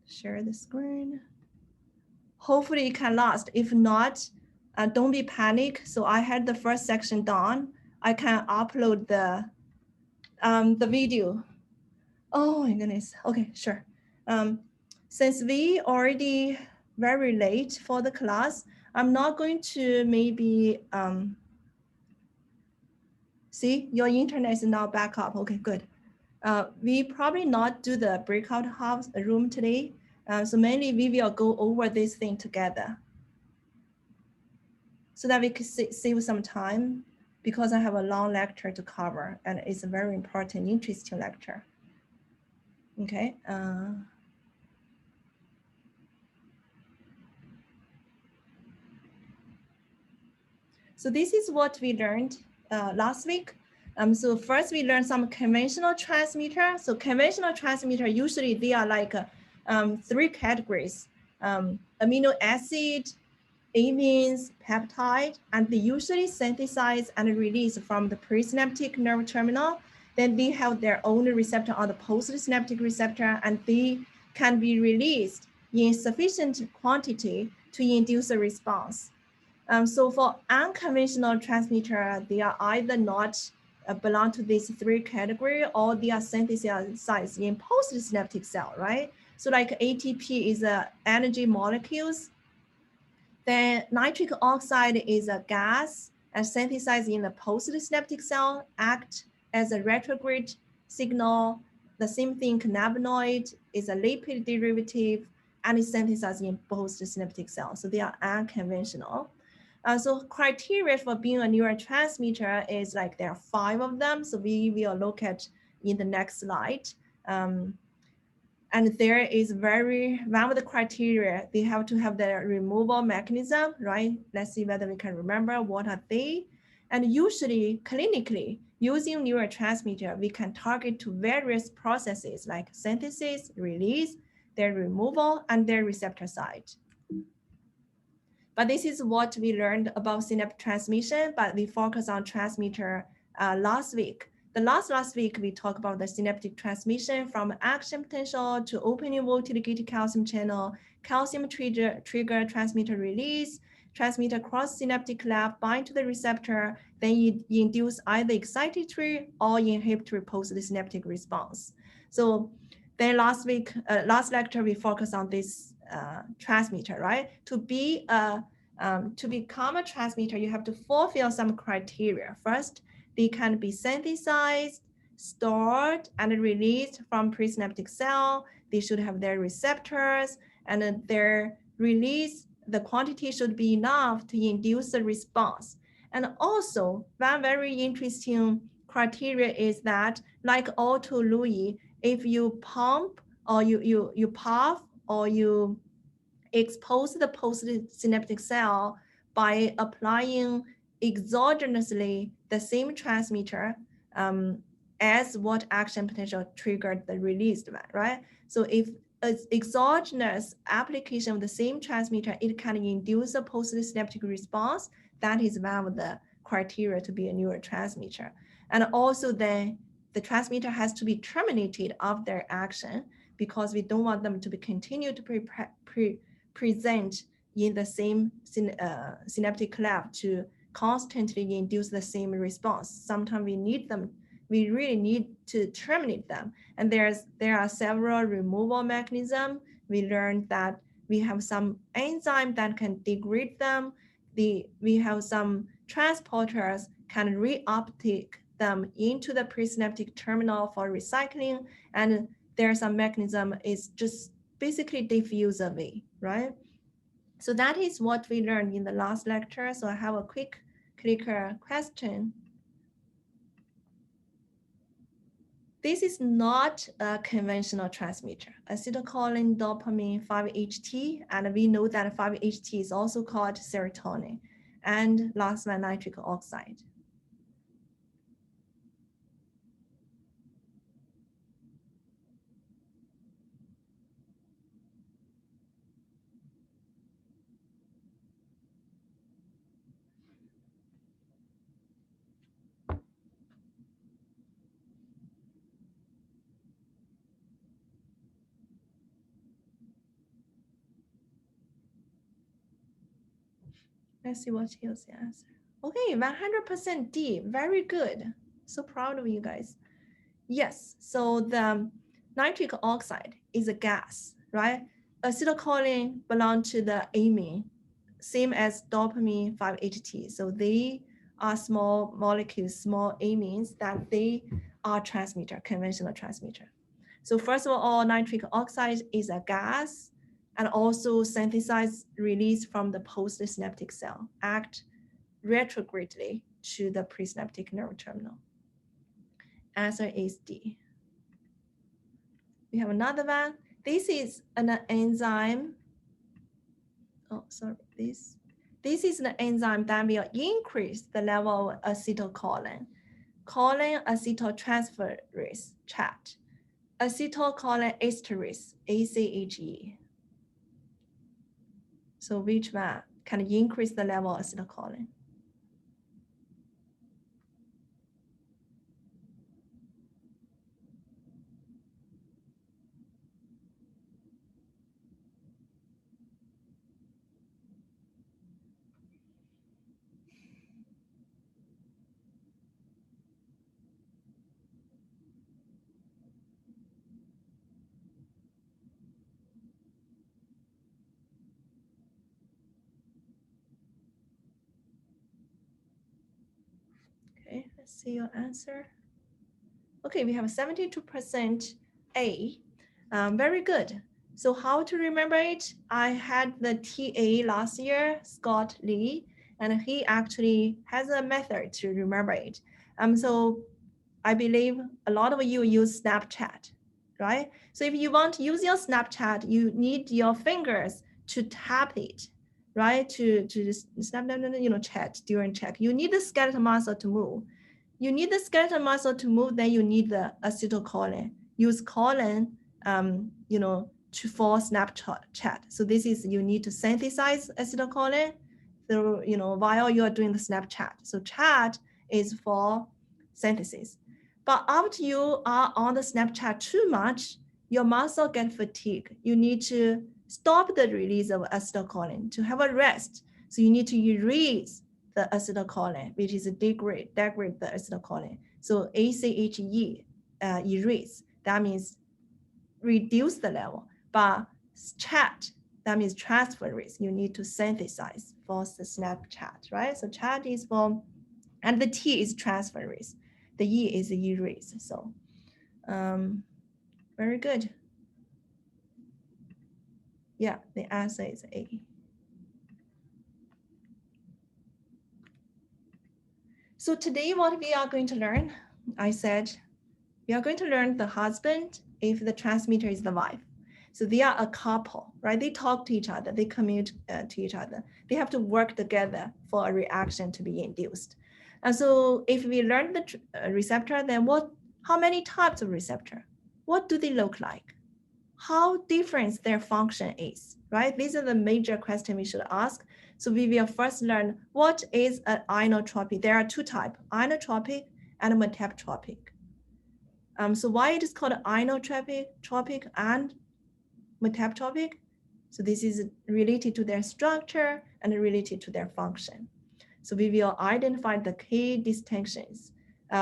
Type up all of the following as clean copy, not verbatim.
share the screen. Hopefully it can last. If not, don't be panic. So I had the first section done. I can upload the video. Oh my goodness. Okay, sure. Since we already very late for the class, I'm not going to maybe, see, your internet is now back up. Okay, good. We probably not do the breakout house room today. So mainly we will go over this thing together so that we could save some time, because I have a long lecture to cover and it's a very important, interesting lecture. Okay. So this is what we learned last week. So first we learned some conventional transmitter. So conventional transmitter, usually they are like 3 categories: amino acid, amines, peptide, and they usually synthesize and release from the presynaptic nerve terminal. Then they have their own receptor on the postsynaptic receptor, and they can be released in sufficient quantity to induce a response. So for unconventional transmitter, they are either not belong to these 3 category, or they are synthesized in postsynaptic cell, right? So like ATP is energy molecules. Then nitric oxide is a gas and synthesized in the postsynaptic cell, act as a retrograde signal. The same thing, cannabinoid is a lipid derivative and is synthesized in postsynaptic cells. So they are unconventional. So criteria for being a neurotransmitter is like there are 5 of them. So we will look at in the next slide. And there is one of the criteria, they have to have the removal mechanism, right? Let's see whether we can remember what are they. And usually clinically, using neurotransmitter, we can target to various processes like synthesis, release, their removal, and their receptor site. But this is what we learned about synaptic transmission, but we focus on transmitter last week. The last week, we talked about the synaptic transmission from action potential to opening voltage gated calcium channel, calcium trigger transmitter release, transmitter cross synaptic cleft bind to the receptor, then induce either excitatory or inhibitory post-synaptic response. So then last lecture, we focused on this transmitter, right? To become a transmitter, you have to fulfill some criteria. First, they can be synthesized, stored, and released from presynaptic cell. They should have their receptors, and their release, the quantity should be enough to induce a response. And also, one very interesting criteria is that, like Otto Louis, if you pump or you puff or you expose the postsynaptic cell by applying exogenously the same transmitter as what action potential triggered the released one, right? So if an exogenous application of the same transmitter, it can induce a postsynaptic response. That is one of the criteria to be a neurotransmitter. And also then the transmitter has to be terminated of their action, because we don't want them to be continued to present in the same synaptic cleft to constantly induce the same response. Sometimes we really need to terminate them. And there are several removal mechanisms. We learned that we have some enzyme that can degrade them. We have some transporters can reuptake them into the presynaptic terminal for recycling. And there's some mechanism is just basically diffuse away, right? So that is what we learned in the last lecture. So I have a quick clicker question. This is not a conventional transmitter, acetylcholine dopamine 5-HT, and we know that 5-HT is also called serotonin, and last one, nitric oxide. Let's see what is the answer. Okay, 100% D. Very good. So proud of you guys. Yes, so the nitric oxide is a gas, right? Acetylcholine belong to the amine, same as dopamine 5-HT. So they are small molecules, small amines that they are transmitter, conventional transmitter. So first of all, nitric oxide is a gas and also synthesized, released from the postsynaptic cell, act retrogradely to the presynaptic nerve terminal. Answer is D. We have another one. This is an enzyme. Oh, sorry, this is an enzyme that will increase the level of acetylcholine. Choline acetyltransferase chat. Acetylcholine esterase, ACHE. So which one can increase the level of acetylcholine? Okay, let's see your answer. Okay, we have 72% A. Very good. So how to remember it? I had the TA last year, Scott Lee, and he actually has a method to remember it. So I believe a lot of you use Snapchat, right? So if you want to use your Snapchat, you need your fingers to tap it, right? To just snap, chat during check. You need the skeletal muscle to move. You need the skeletal muscle to move, then you need the acetylcholine. Use choline, for Snapchat. So this is, you need to synthesize acetylcholine through, while you are doing the Snapchat. So chat is for synthesis. But after you are on the Snapchat too much, your muscle get fatigued. You need to stop the release of acetylcholine to have a rest. So you need to erase the acetylcholine, which is degrade the acetylcholine. So ACHE, erase, that means reduce the level. But chat, that means transferase. You need to synthesize for the Snapchat, right? So chat is for, and the T is transferase. The E is erase. So very good. Yeah, the answer is A. So today what we are going to learn, I said, we are going to learn the husband if the transmitter is the wife. So they are a couple, right? They talk to each other, they commute to each other. They have to work together for a reaction to be induced. And so if we learn the receptor, then how many types of receptor? What do they look like? How different their function is, right? These are the major questions we should ask. So we will first learn what is an inotropic. There are two types, inotropic and metatropic. So why it is called inotropic and metatropic? So this is related to their structure and related to their function. So we will identify the key distinctions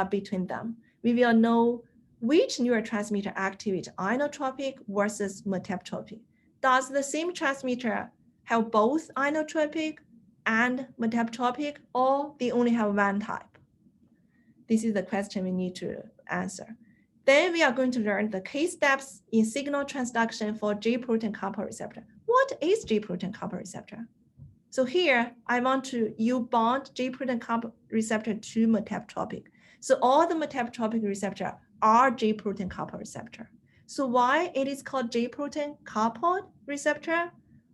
between them. We will know which neurotransmitter activates inotropic versus metatropic. Does the same transmitter have both inotropic and metatropic, or they only have one type? This is the question we need to answer. Then we are going to learn the key steps in signal transduction for G-protein couple receptor. What is G-protein couple receptor? So here, I want you bond G-protein couple receptor to metatropic. So all the metatropic receptor are G-protein couple receptor. So why it is called G-protein coupled receptor?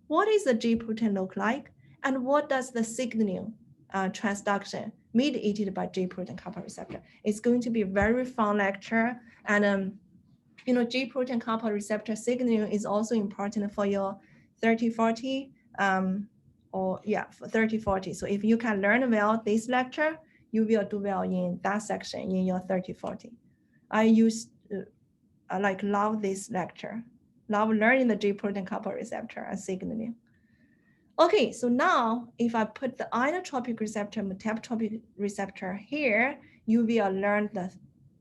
What is the G-protein look like? And what does the signaling transduction mediated by G-protein couple receptor? It's going to be a very fun lecture. And G-protein couple receptor signaling is also important for your 30-40 for 30-40. So if you can learn well this lecture, you will do well in that section in your 30-40. I love this lecture, love learning the G-protein couple receptor and signaling. Okay, so now if I put the inotropic receptor, metabotropic receptor here, you will learn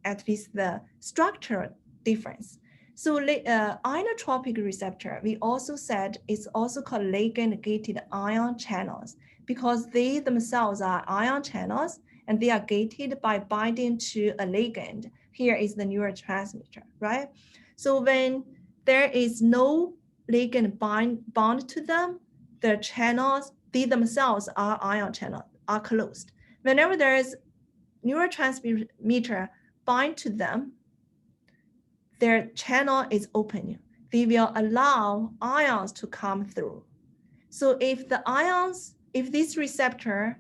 at least the structural difference. So inotropic receptor, we also said it's also called ligand-gated ion channels because they themselves are ion channels and they are gated by binding to a ligand. Here is the neurotransmitter, right? So when there is no ligand bound to them, the channels, they themselves are ion channels, are closed. Whenever there is neurotransmitter bind to them, their channel is open. They will allow ions to come through. So if this receptor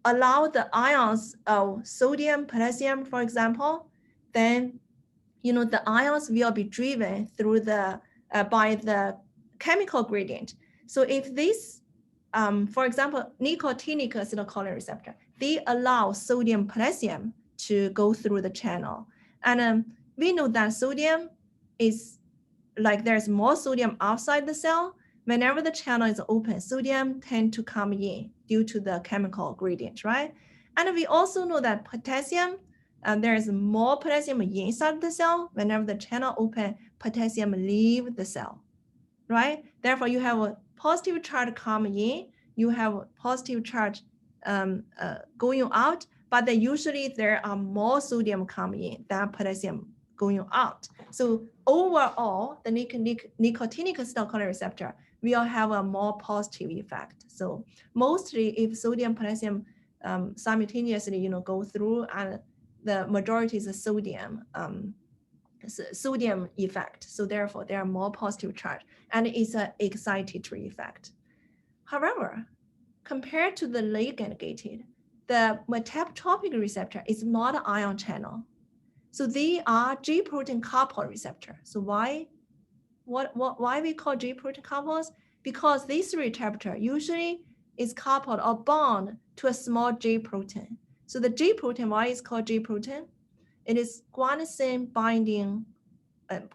allow the ions of sodium, potassium, for example, then the ions will be driven through by the chemical gradient. So if this, for example, nicotinic acetylcholine receptor, they allow sodium, potassium to go through the channel. And we know that sodium is like there's more sodium outside the cell. Whenever the channel is open, sodium tend to come in due to the chemical gradient, right? And we also know that potassium, there is more potassium inside the cell. Whenever the channel open, potassium leave the cell, right? Therefore, you have a positive charge coming in, you have a positive charge going out, but then usually there are more sodium coming in than potassium going out. So overall, the nicotinic acetylcholine receptor will have a more positive effect. So mostly if sodium, potassium simultaneously, go through, and the majority is sodium effect. So therefore, they are more positive charge, and it's an excitatory effect. However, compared to the ligand-gated, the metabotropic receptor is not an ion channel. So they are G protein coupled receptor. So why we call G protein coupled? Because this receptor usually is coupled or bound to a small G protein. So the G protein, why is called G protein? It is guanosine binding,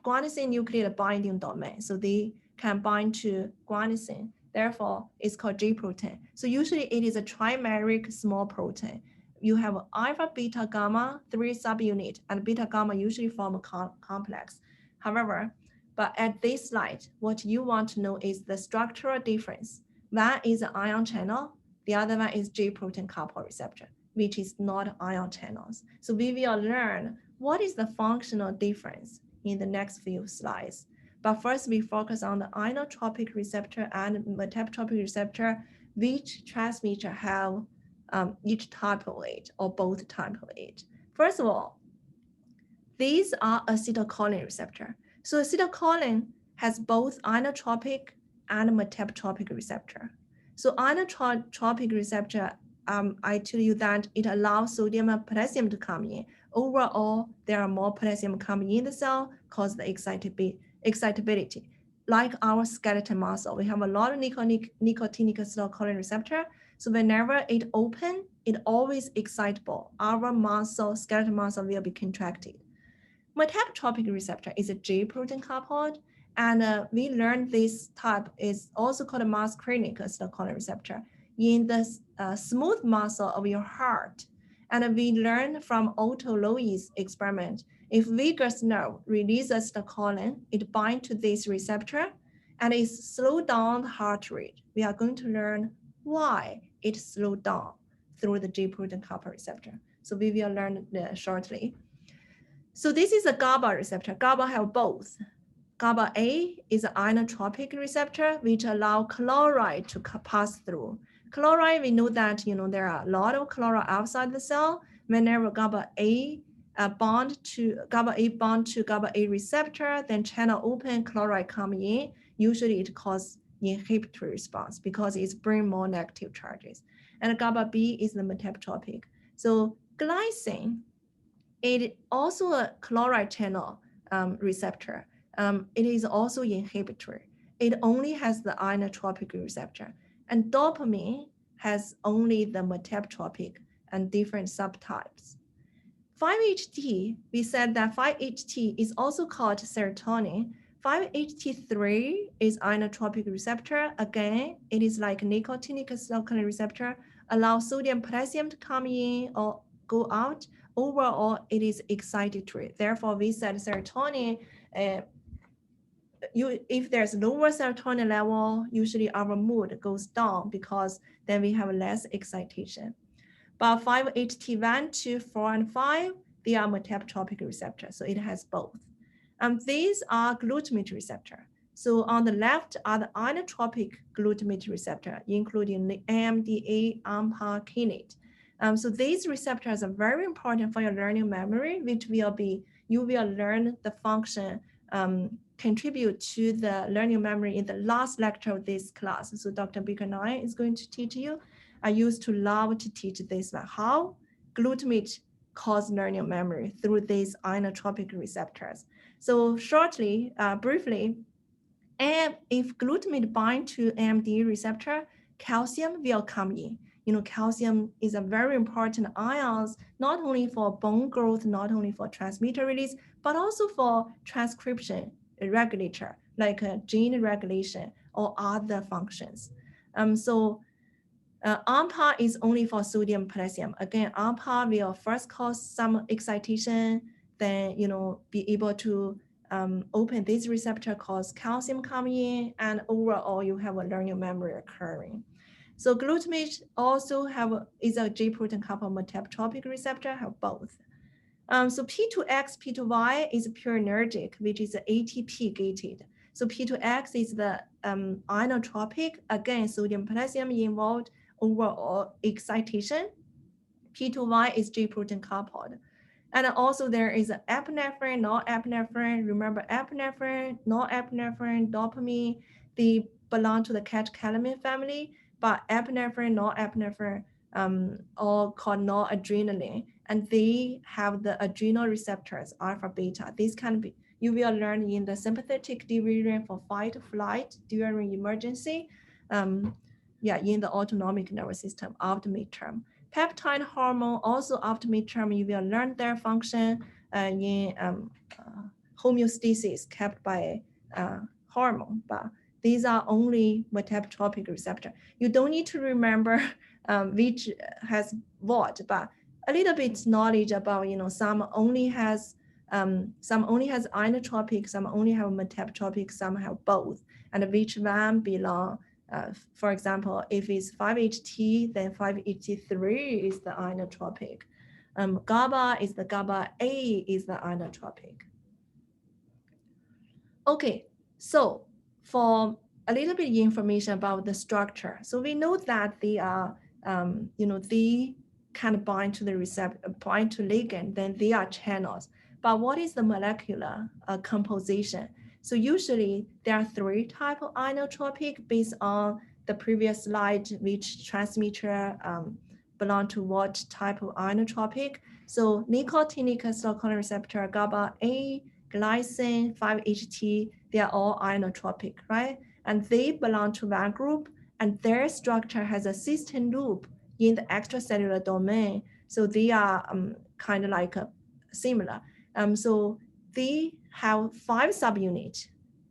guanosine nucleotide binding domain. So they can bind to guanosine. Therefore, it's called G protein. So usually it is a trimeric small protein. You have alpha, beta, gamma, 3 subunit, and beta gamma usually form a complex. However, but at this slide, what you want to know is the structural difference. One is an ion channel, the other one is G protein coupled receptor, which is not ion channels. So we will learn what is the functional difference in the next few slides. But first, we focus on the inotropic receptor and metabotropic receptor, which transmitter have each type of it or both type of it. First of all, these are acetylcholine receptor. So acetylcholine has both inotropic and metabotropic receptor. So inotropic receptor, I tell you that it allows sodium and potassium to come in. Overall, there are more potassium coming in the cell, cause the excitability. Like our skeletal muscle, we have a lot of nicotinic acetylcholine receptor. So whenever it open, it always excitable. Our muscle, skeletal muscle will be contracted. Metabotropic receptor is a G protein coupled, and we learned this type is also called a muscarinic acetylcholine receptor in the smooth muscle of your heart. And we learned from Otto Loewy's experiment, if vagus nerve releases acetylcholine, it binds to this receptor and it slows down the heart rate. We are going to learn why it slowed down through the G protein coupled receptor. So we will learn shortly. So this is a GABA receptor. GABA have both. GABA A is an inotropic receptor, which allow chloride to pass through. Chloride, we know that there are a lot of chloride outside the cell. Whenever GABA A bond to GABA A receptor, then channel open, chloride come in. Usually it causes inhibitory response because it's bring more negative charges. And GABA B is the metabotropic. So glycine, it also a chloride channel receptor. It is also inhibitory. It only has the inotropic receptor. And dopamine has only the metabotropic and different subtypes. 5-HT, we said that 5-HT is also called serotonin. 5-HT3 is inotropic receptor. Again, it is like nicotinic acetylcholine receptor, allows sodium potassium to come in or go out. Overall, it is excitatory. Therefore, we said serotonin, if there's lower serotonin level, usually our mood goes down because then we have less excitation. But 5-HT1, 2, 4, and 5, they are metabotropic receptors, so it has both. These are glutamate receptor. So on the left are the inotropic glutamate receptor, including the NMDA, AMPA, kinase. So these receptors are very important for your learning memory, which will be, you will learn the function, contribute to the learning memory in the last lecture of this class. So Dr. Baker and I is going to teach you. I used to love to teach this one, how glutamate cause learning memory through these inotropic receptors. So shortly, briefly, and if glutamate bind to NMDA receptor, calcium will come in. Calcium is a very important ions, not only for bone growth, not only for transmitter release, but also for transcription regulator, like gene regulation or other functions. AMPA is only for sodium potassium. Again, AMPA will first cause some excitation, then be able to open this receptor, cause calcium coming in, and overall you have a learning memory occurring. So glutamate also is a G protein coupled metabotropic receptor, have both. So P2X, P2Y is purinergic, which is ATP gated. So P2X is the inotropic, again, sodium potassium involved, overall excitation. P2Y is G protein coupled. And also there is epinephrine, norepinephrine. Remember epinephrine, norepinephrine, dopamine, they belong to the catecholamine family, but epinephrine, norepinephrine, all called noradrenaline, and they have the adrenal receptors, alpha, beta. These can be, you will learn in the sympathetic division for fight, flight during emergency. In the autonomic nervous system after midterm. Peptide hormone, also after midterm, you will learn their function in homeostasis kept by hormone, but these are only metabotropic receptor. You don't need to remember which has what, but a little bit knowledge about, some only has inotropic, some only have metabotropic, some have both, and which one belong. For example, if it's 5-HT, then 5-HT3 is the inotropic. GABA is the GABA A is the inotropic. Okay, so for a little bit of information about the structure. So we know that they are, they kind of bind to the receptor, bind to ligand, then they are channels. But what is the molecular composition? So usually there are 3 types of inotropic based on the previous slide, which transmitter belong to what type of inotropic. So nicotinic acetylcholine receptor, GABA A, glycine, 5-HT, they are all inotropic, right? And they belong to one group, and their structure has a cysteine loop in the extracellular domain. So they are kind of like similar. So they have 5 subunits,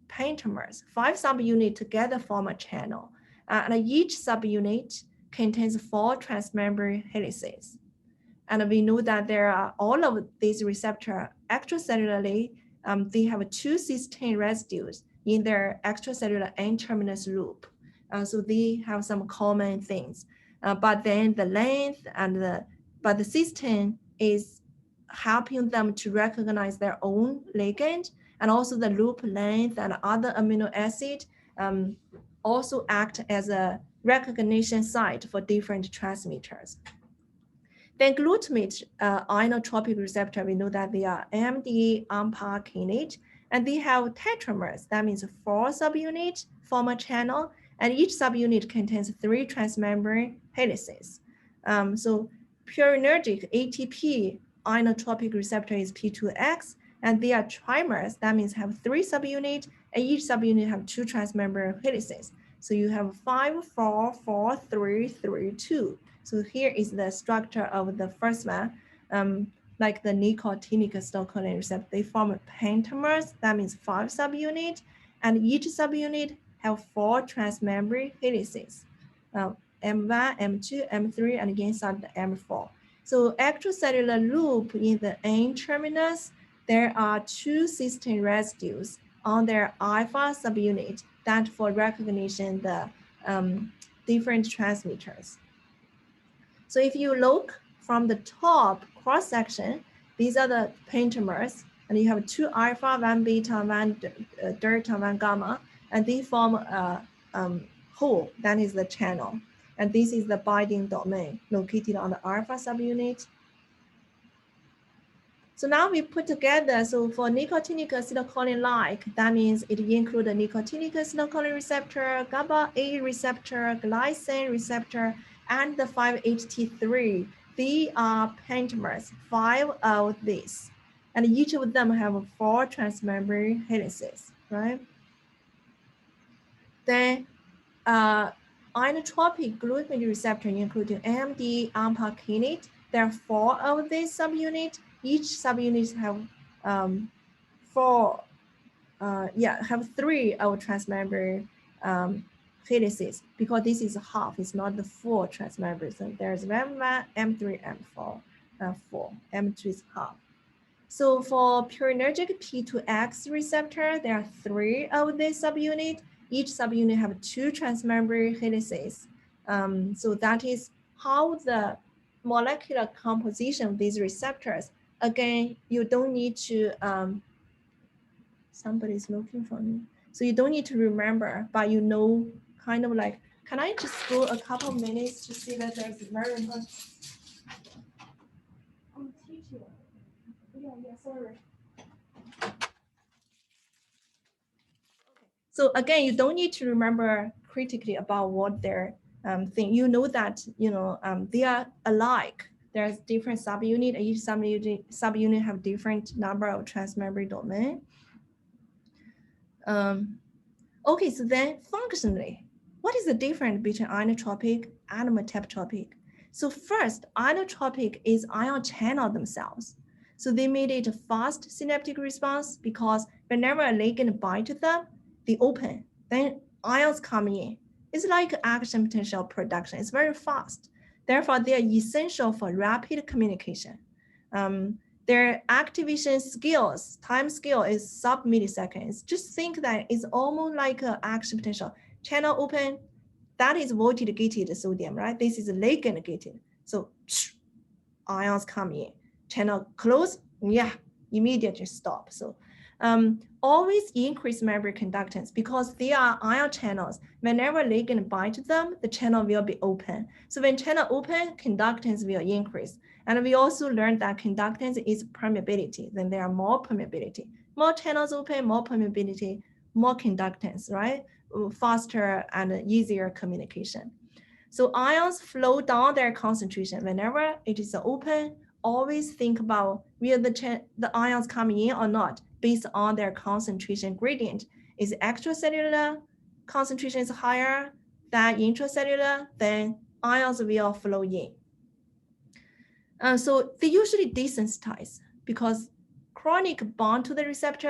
pentamers. 5 subunits together form a channel. And each subunit contains 4 transmembrane helices. And we know that there are all of these receptors extracellularly, they have 2 cysteine residues in their extracellular N-terminus loop. So they have some common things. But then the length but the cysteine is helping them to recognize their own ligand, and also the loop length and other amino acid also act as a recognition site for different transmitters. Then glutamate inotropic receptor, we know that they are NMDA, AMPA, kinase, and they have tetramers. That means 4 subunits form a channel, and each subunit contains 3 transmembrane helices. So purinergic ATP inotropic receptor is P2X, and they are trimers. That means have 3 subunits, and each subunit have 2 transmembrane helices. So you have 5, 4, 4, 3, 3, 2. So here is the structure of the first one. like the nicotinic acetylcholine receptor, they form pentamers, that means 5 subunits, and each subunit have 4 transmembrane helices, M1, M2, M3, and inside the M4. So extracellular loop in the N terminus, there are 2 cysteine residues on their alpha subunit that for recognition the different transmitters. So if you look from the top cross section, these are the pentamers, and you have 2 alpha, 1 beta, 1 delta, 1 gamma, and they form a hole, that is the channel. And this is the binding domain located on the alpha subunit. So now we put together, so for nicotinic acetylcholine-like, that means it includes the nicotinic acetylcholine receptor, GABA A receptor, glycine receptor, and the 5-HT3. They are pentamers, 5 of these. And each of them have 4 transmembrane helices, right? Then inotropic glutamate receptor, including AMD, AMPA kinase. There are 4 of these subunits. Each subunit have 3 of transmembrane helices, because this is half, it's not the full transmembrane. So there's M1, M3, M4, 4, M2 is half. So for purinergic P2X receptor, there are 3 of this subunit. Each subunit have 2 transmembrane helices. So that is how the molecular composition of these receptors. Again, you don't need to, somebody's looking for me. So you don't need to remember, but you know, kind of like, can I just go a couple of minutes to see that there's very important? I'm teaching. Yeah, sorry. So again, you don't need to remember critically about what their thing. You know that they are alike. There's different subunit. Each subunit have different number of transmembrane domain. Okay, so then functionally, what is the difference between inotropic and metabotropic? So first, inotropic is ion channel themselves. So they made it a fast synaptic response because whenever a ligand binds to them, they open, then ions come in. It's like action potential production. It's very fast. Therefore, they are essential for rapid communication. Their activation skills, time scale is sub-milliseconds. Just think that it's almost like an action potential. Channel open, that is voltage-gated sodium, right? This is ligand-gated. So ions come in. Channel close, yeah, immediately stop. So always increase membrane conductance because they are ion channels. Whenever ligand bind to them, the channel will be open. So when channel open, conductance will increase. And we also learned that conductance is permeability. Then there are more permeability. More channels open, more permeability, more conductance, right? Faster and easier communication. So ions flow down their concentration. Whenever it is open, always think about will the ions come in or not based on their concentration gradient. Is extracellular concentration is higher than intracellular, then ions will flow in. So they usually desensitize because chronic bond to the receptor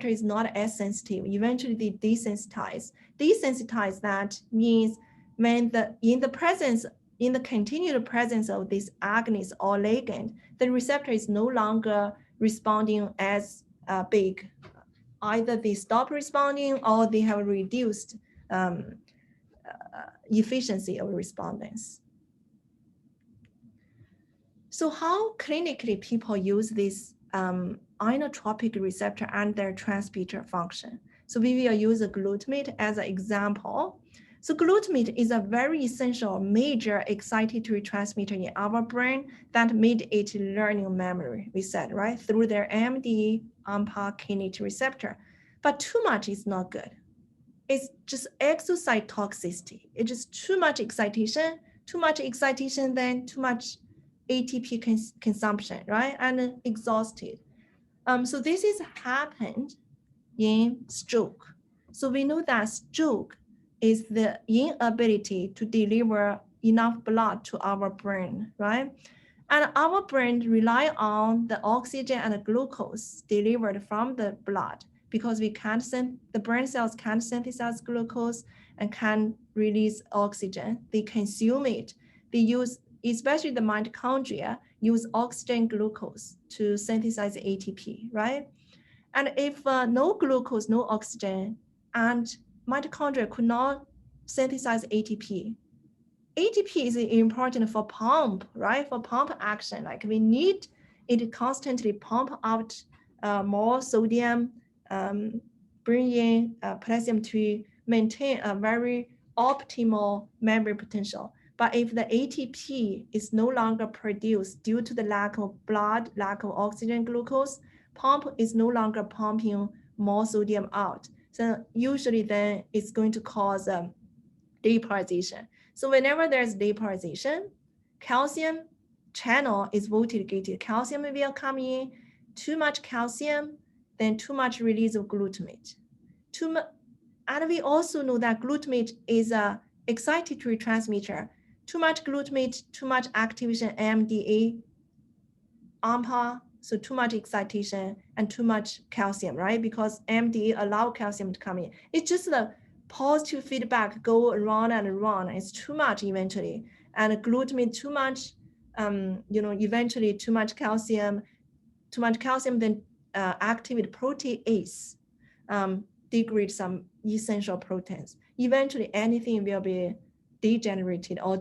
is not as sensitive. Eventually they desensitize. Desensitize, that means when in the continued presence of this agonist or ligand, the receptor is no longer responding as big. Either they stop responding or they have reduced efficiency of respondence. So how clinically people use this inotropic receptor and their transmitter function? So we will use a glutamate as an example. So glutamate is a very essential major excitatory transmitter in our brain that made it learning memory, we said, right? Through their AMD, AMPA kinase receptor. But too much is not good. It's just exocyte toxicity. It's just too much excitation, then too much ATP consumption, right? And exhausted. So this is happened in stroke. So we know that stroke is the inability to deliver enough blood to our brain, right? And our brain rely on the oxygen and the glucose delivered from the blood because the brain cells can't synthesize glucose and can release oxygen. They consume it. They use, especially the mitochondria, use oxygen glucose to synthesize ATP, right? And if no glucose, no oxygen, and mitochondria could not synthesize ATP, ATP is important for pump, right? For pump action, like we need it constantly pump out more sodium, bring in potassium to maintain a very optimal memory potential. But if the ATP is no longer produced due to the lack of blood, lack of oxygen, glucose, pump is no longer pumping more sodium out. So usually then it's going to cause depolarization. So whenever there's depolarization, calcium channel is voltage gated. Calcium will come in, too much calcium, then too much release of glutamate. And we also know that glutamate is a excitatory transmitter. Too much glutamate, too much activation, AMDA, AMPA, so too much excitation and too much calcium, right? Because AMDA allow calcium to come in. It's just the positive feedback go around and around. It's too much eventually. And glutamate too much, eventually too much calcium then activate protease, degrade some essential proteins. Eventually anything will be degenerated or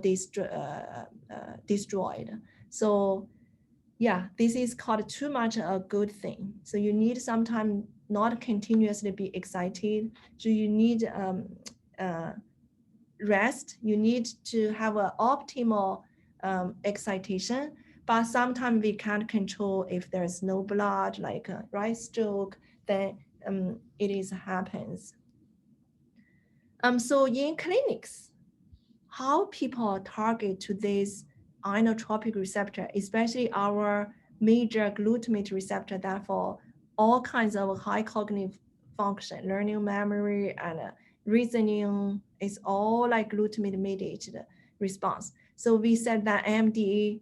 destroyed. So yeah, this is called too much a good thing. So you need sometimes not continuously be excited. So you need rest. You need to have an optimal excitation. But sometimes we can't control if there's no blood, like a right stroke, then it happens. So in clinics, how people target to this inotropic receptor, especially our major glutamate receptor that for all kinds of high cognitive function, learning, memory, and reasoning is all like glutamate mediated response. So we said that AMD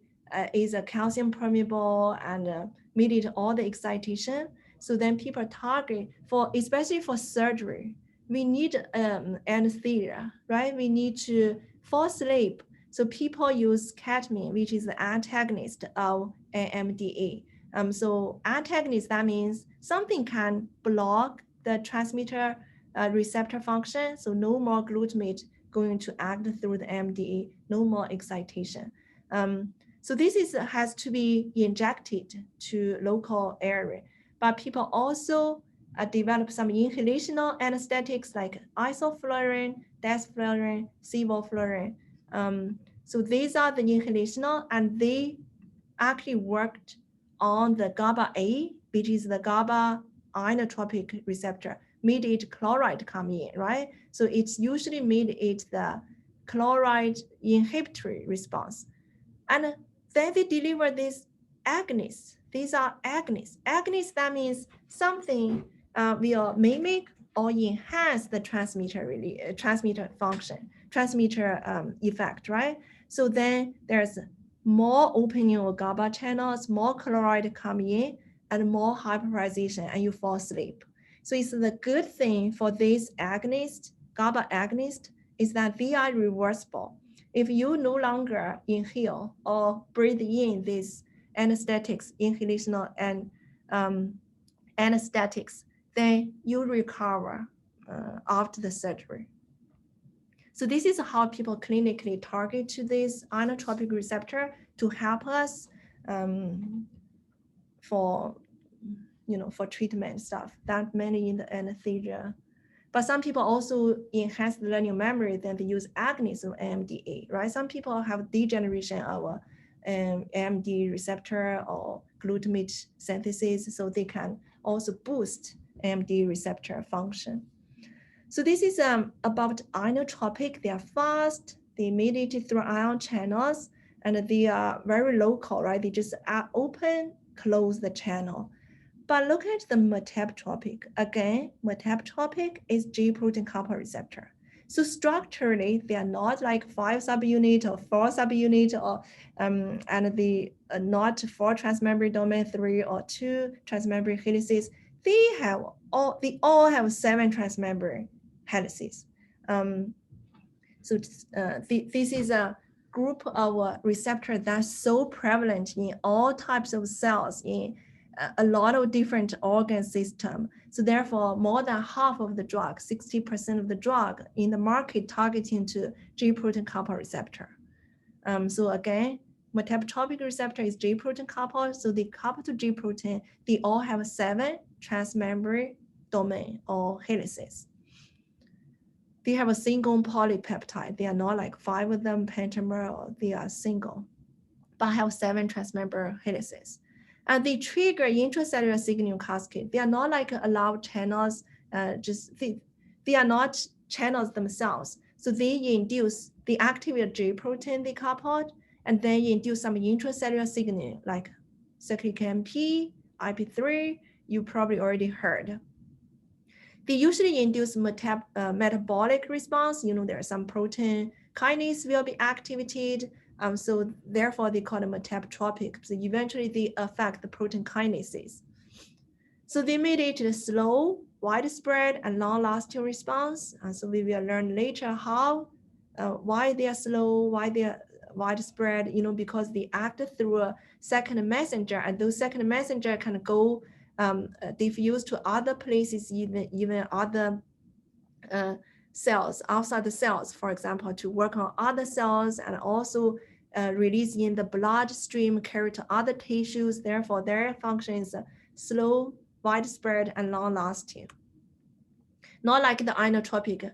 is a calcium permeable and mediate all the excitation. So then people target for, especially for surgery, we need anesthesia, right? We need to for sleep. So people use ketamine, which is the antagonist of AMDA. So antagonist, that means something can block the transmitter receptor function. So no more glutamate going to act through the AMDA, no more excitation. So this has to be injected to local area. But people also develop some inhalational anesthetics like isoflurane, desflurane, sevoflurane. So these are the inhalational, and they actually worked on the GABA A, which is the GABA inotropic receptor, mediate chloride come in, right? So it's usually mediate the chloride inhibitory response. And then they deliver this agonists. These are agonists. Agonists, that means something will mimic or enhance the transmitter function, transmitter effect, right? So then there's more opening of GABA channels, more chloride coming in, and more hyperpolarization, and you fall asleep. So it's the good thing for this agonist, GABA agonist, is that they are reversible. If you no longer inhale or breathe in these anesthetics, inhalational and anesthetics, then you recover after the surgery. So this is how people clinically target to this inotropic receptor to help us for treatment stuff, that mainly in the anesthesia. But some people also enhance the learning memory, then they use agonists of AMDA, right? Some people have degeneration of AMD receptor or glutamate synthesis, so they can also boost AMD receptor function. So this is about inotropic. They are fast, they mediate through ion channels, and they are very local, right? They just open, close the channel. But look at the metabotropic. Again, metabotropic is G protein coupled receptor. So structurally, they are not like 5 subunit or 4 subunit or and the not 4 transmembrane domain 3 or 2 transmembrane helices. They all have 7 transmembrane helices. So this is a group of receptors that's so prevalent in all types of cells in a lot of different organ systems. So therefore, more than half of the drug, 60% of the drug in the market targeting to G protein coupled receptor. So again, metabotropic receptor is G protein coupled. So they couple to G protein. They all have 7 transmembrane domain or helices. They have a single polypeptide. They are not like 5 of them pentamer, they are single, but have 7 transmembrane helices. And they trigger intracellular signaling cascade. They are not like allowed channels, they are not channels themselves. So they activate G protein they coupled, and then induce some intracellular signaling like cyclic AMP, IP3, you probably already heard. They usually induce metabolic response. There are some protein kinase will be activated. So therefore they call them metabotropic. So eventually they affect the protein kinases. So they mediate a slow, widespread, and long-lasting response. So we will learn later why they are slow, why they are widespread, because they act through a second messenger, and those second messenger can go diffuse to other places, even other cells, outside the cells, for example, to work on other cells, and also release in the bloodstream, carry to other tissues. Therefore, their function is slow, widespread, and long-lasting. Not like the inotropic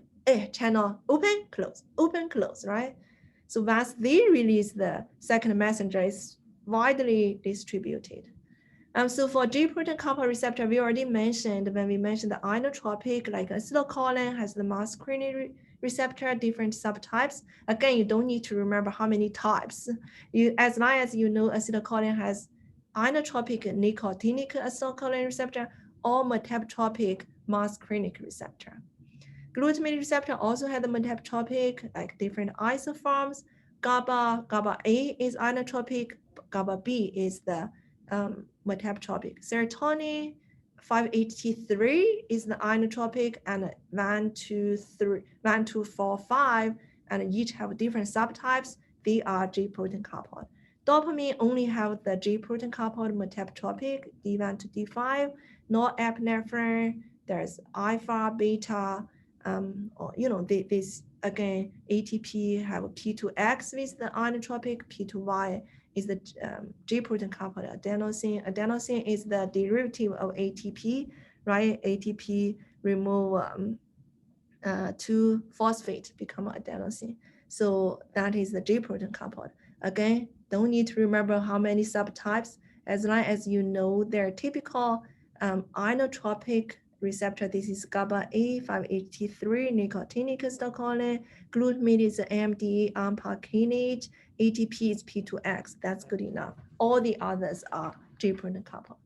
channel open, close, right? So once they release, the second messenger is widely distributed. So for G protein coupled receptor, we already mentioned when we mentioned the inotropic, like acetylcholine has the muscarinic receptor, different subtypes. Again, you don't need to remember how many types. As long as you know acetylcholine has inotropic nicotinic acetylcholine receptor or metabotropic muscarinic receptor. Glutamate receptor also has the metabotropic, like different isoforms. GABA A is inotropic, GABA B is the metabotropic. Serotonin 5-HT3 is the inotropic, and 1, 2, 3, 1, 2, 4, 5, and each have different subtypes. They are G protein coupled. Dopamine only have the G protein coupled metabotropic, D1 to D5. Norepinephrine, there's alpha, beta, this again, ATP have P2X with the inotropic, P2Y is the G protein coupled adenosine. Adenosine is the derivative of ATP, right? ATP remove 2 phosphate become adenosine. So that is the G protein coupled. Again, don't need to remember how many subtypes, as long as you know their typical inotropic receptor. This is GABA A, 5-HT3, nicotinic acetylcholine, glutamate is AMD, AMPA kinase, ATP is P2X. That's good enough. All the others are G protein coupled.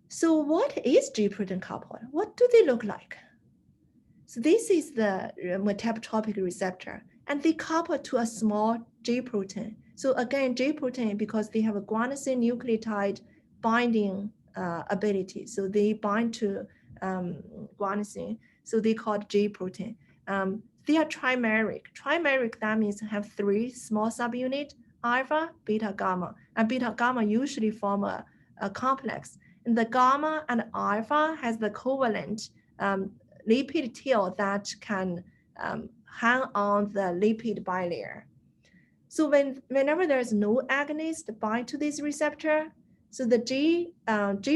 So what is G protein coupled? What do they look like? So this is the metabotropic receptor, and they couple to a small G protein. So again, G protein, because they have a guanosine nucleotide binding ability. So they bind to guanosine. So they call it G protein. They are trimeric. Trimeric, that means have 3 small subunits, alpha, beta, gamma. And beta, gamma usually form a complex. And the gamma and alpha has the covalent lipid tail that can hang on the lipid bilayer. So whenever there's no agonist bind to this receptor, so the G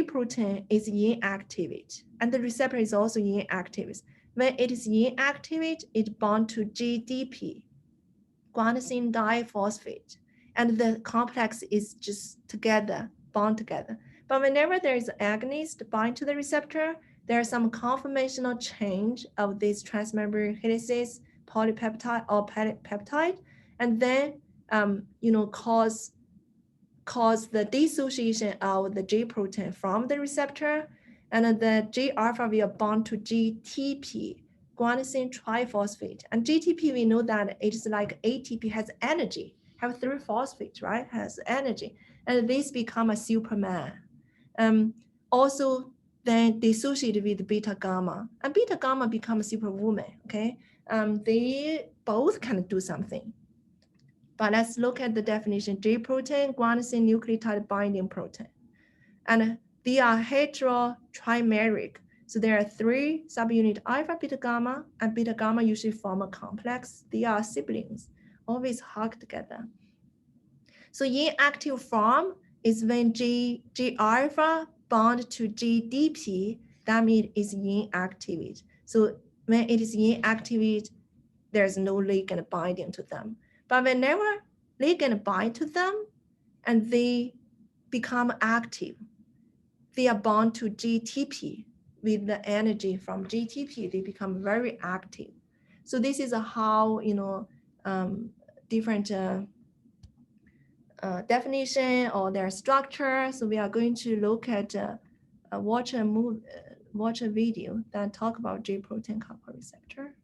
protein is inactivated, and the receptor is also inactivated. When it is inactivated, it bonds to GDP, guanosine diphosphate, and the complex is just bond together. But whenever there is agonist bind to the receptor, there is some conformational change of these transmembrane helices, polypeptide or peptide, and then cause the dissociation of the G protein from the receptor, and the G alpha will bond to GTP, guanosine triphosphate. And GTP, we know that it is like ATP has energy, have 3 phosphates, right? Has energy. And this become a superman. Also, then dissociated with beta gamma. And beta gamma become a superwoman, okay? They both can do something. But let's look at the definition. G protein, guanosine nucleotide binding protein. And they are heterotrimeric. So there are 3 subunit alpha, beta, gamma, and beta gamma usually form a complex. They are siblings, always hug together. So in active form is when G alpha bond to GDP, that means it's inactivated. So when it is inactivated, there's no ligand binding to them. But whenever ligand bind to them and they become active, they are bound to GTP. With the energy from GTP, they become very active. So this is how, different definition or their structure. So we are going to look at watch a video that talk about G protein coupled receptor.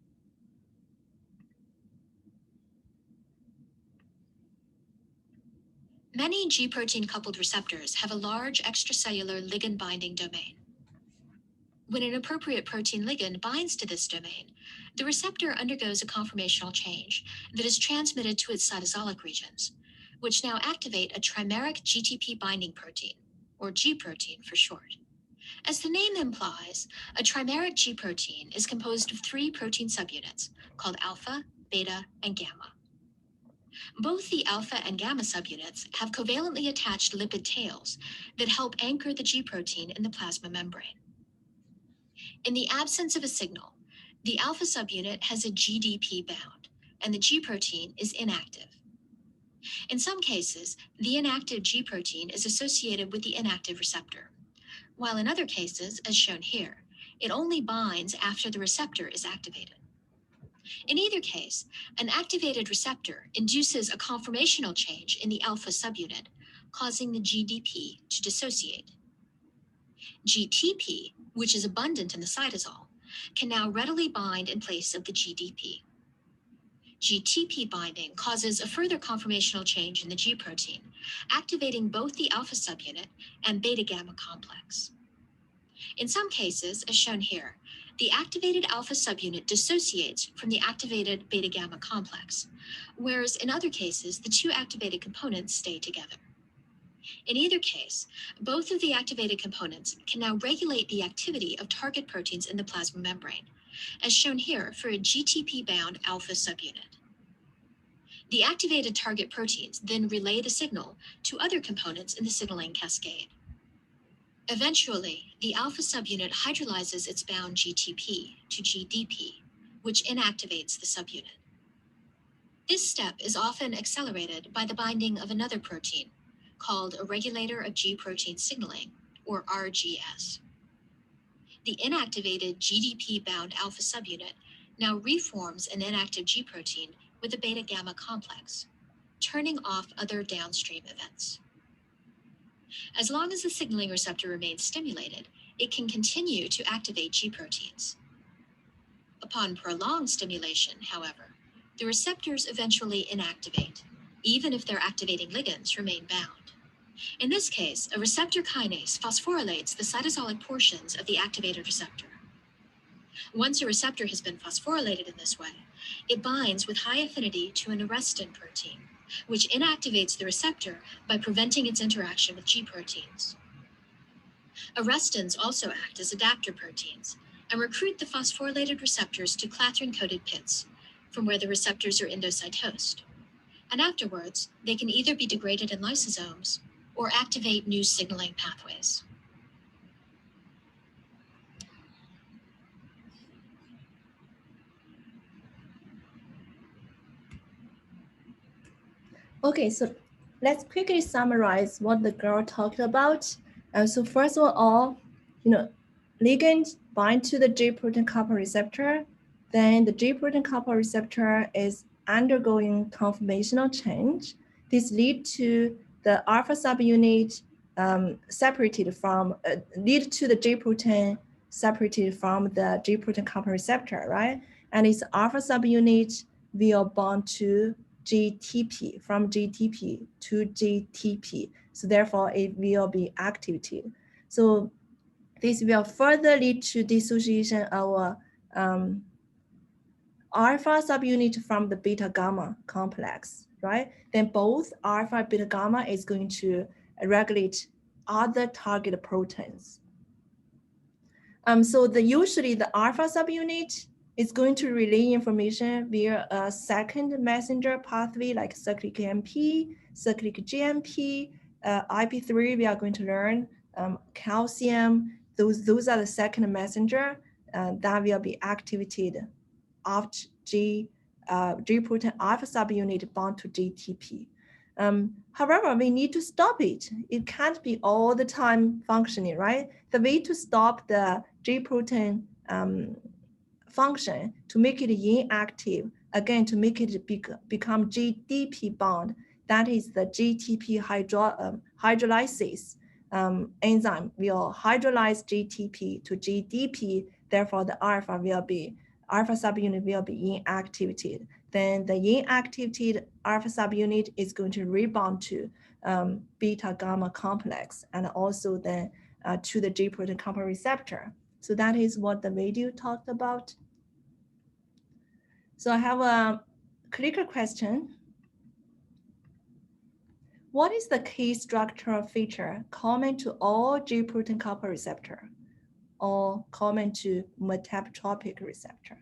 Many G protein coupled receptors have a large extracellular ligand binding domain. When an appropriate protein ligand binds to this domain, the receptor undergoes a conformational change that is transmitted to its cytosolic regions, which now activate a trimeric GTP binding protein, or G protein for short. As the name implies, a trimeric G protein is composed of 3 protein subunits called alpha, beta, and gamma. Both the alpha and gamma subunits have covalently attached lipid tails that help anchor the G protein in the plasma membrane. In the absence of a signal, the alpha subunit has a GDP bound, and the G protein is inactive. In some cases, the inactive G protein is associated with the inactive receptor, while in other cases, as shown here, it only binds after the receptor is activated. In either case, an activated receptor induces a conformational change in the alpha subunit, causing the GDP to dissociate. GTP, which is abundant in the cytosol, can now readily bind in place of the GDP. GTP binding causes a further conformational change in the G protein, activating both the alpha subunit and beta gamma complex. In some cases, as shown here, the activated alpha subunit dissociates from the activated beta gamma complex, whereas in other cases, the 2 activated components stay together. In either case, both of the activated components can now regulate the activity of target proteins in the plasma membrane, as shown here for a GTP-bound alpha subunit. The activated target proteins then relay the signal to other components in the signaling cascade. Eventually, the alpha subunit hydrolyzes its bound GTP to GDP, which inactivates the subunit. This step is often accelerated by the binding of another protein, called a regulator of G protein signaling, or RGS. The inactivated GDP-bound alpha subunit now reforms an inactive G protein with a beta gamma complex, turning off other downstream events. As long as the signaling receptor remains stimulated, it can continue to activate G proteins. Upon prolonged stimulation, however, the receptors eventually inactivate, even if their activating ligands remain bound. In this case, a receptor kinase phosphorylates the cytosolic portions of the activated receptor. Once a receptor has been phosphorylated in this way, it binds with high affinity to an arrestin protein, which inactivates the receptor by preventing its interaction with G proteins. Arrestins also act as adapter proteins and recruit the phosphorylated receptors to clathrin-coated pits, from where the receptors are endocytosed. And afterwards, they can either be degraded in lysosomes or activate new signaling pathways. Okay, so let's quickly summarize what the girl talked about. So first of all, ligand bind to the G protein coupled receptor. Then the G protein coupled receptor is undergoing conformational change. This lead to the alpha subunit separated from, lead to the G protein separated from the G protein coupled receptor, right? And its alpha subunit will bond to GTP, from GTP to GTP. So therefore it will be activated. So this will further lead to dissociation of alpha subunit from the beta gamma complex, right? Then both alpha and beta gamma is going to regulate other target proteins. So usually the alpha subunit is going to relay information via a second messenger pathway like cyclic AMP, cyclic GMP, IP3. We are going to learn calcium. Those are the second messenger that will be activated after G protein alpha subunit bound to GTP. However, we need to stop it. It can't be all the time functioning, right? The way to stop the G protein function, to make it inactive, again, to make it become GDP bound, that is the GTP hydrolysis enzyme will hydrolyze GTP to GDP. Therefore, the alpha subunit will be inactivated. Then the inactivated alpha subunit is going to rebound to beta gamma complex and also then to the G protein coupled receptor. So that is what the video talked about. So I have a clicker question. What is the key structural feature common to all G protein coupled receptor or common to metabotropic receptor?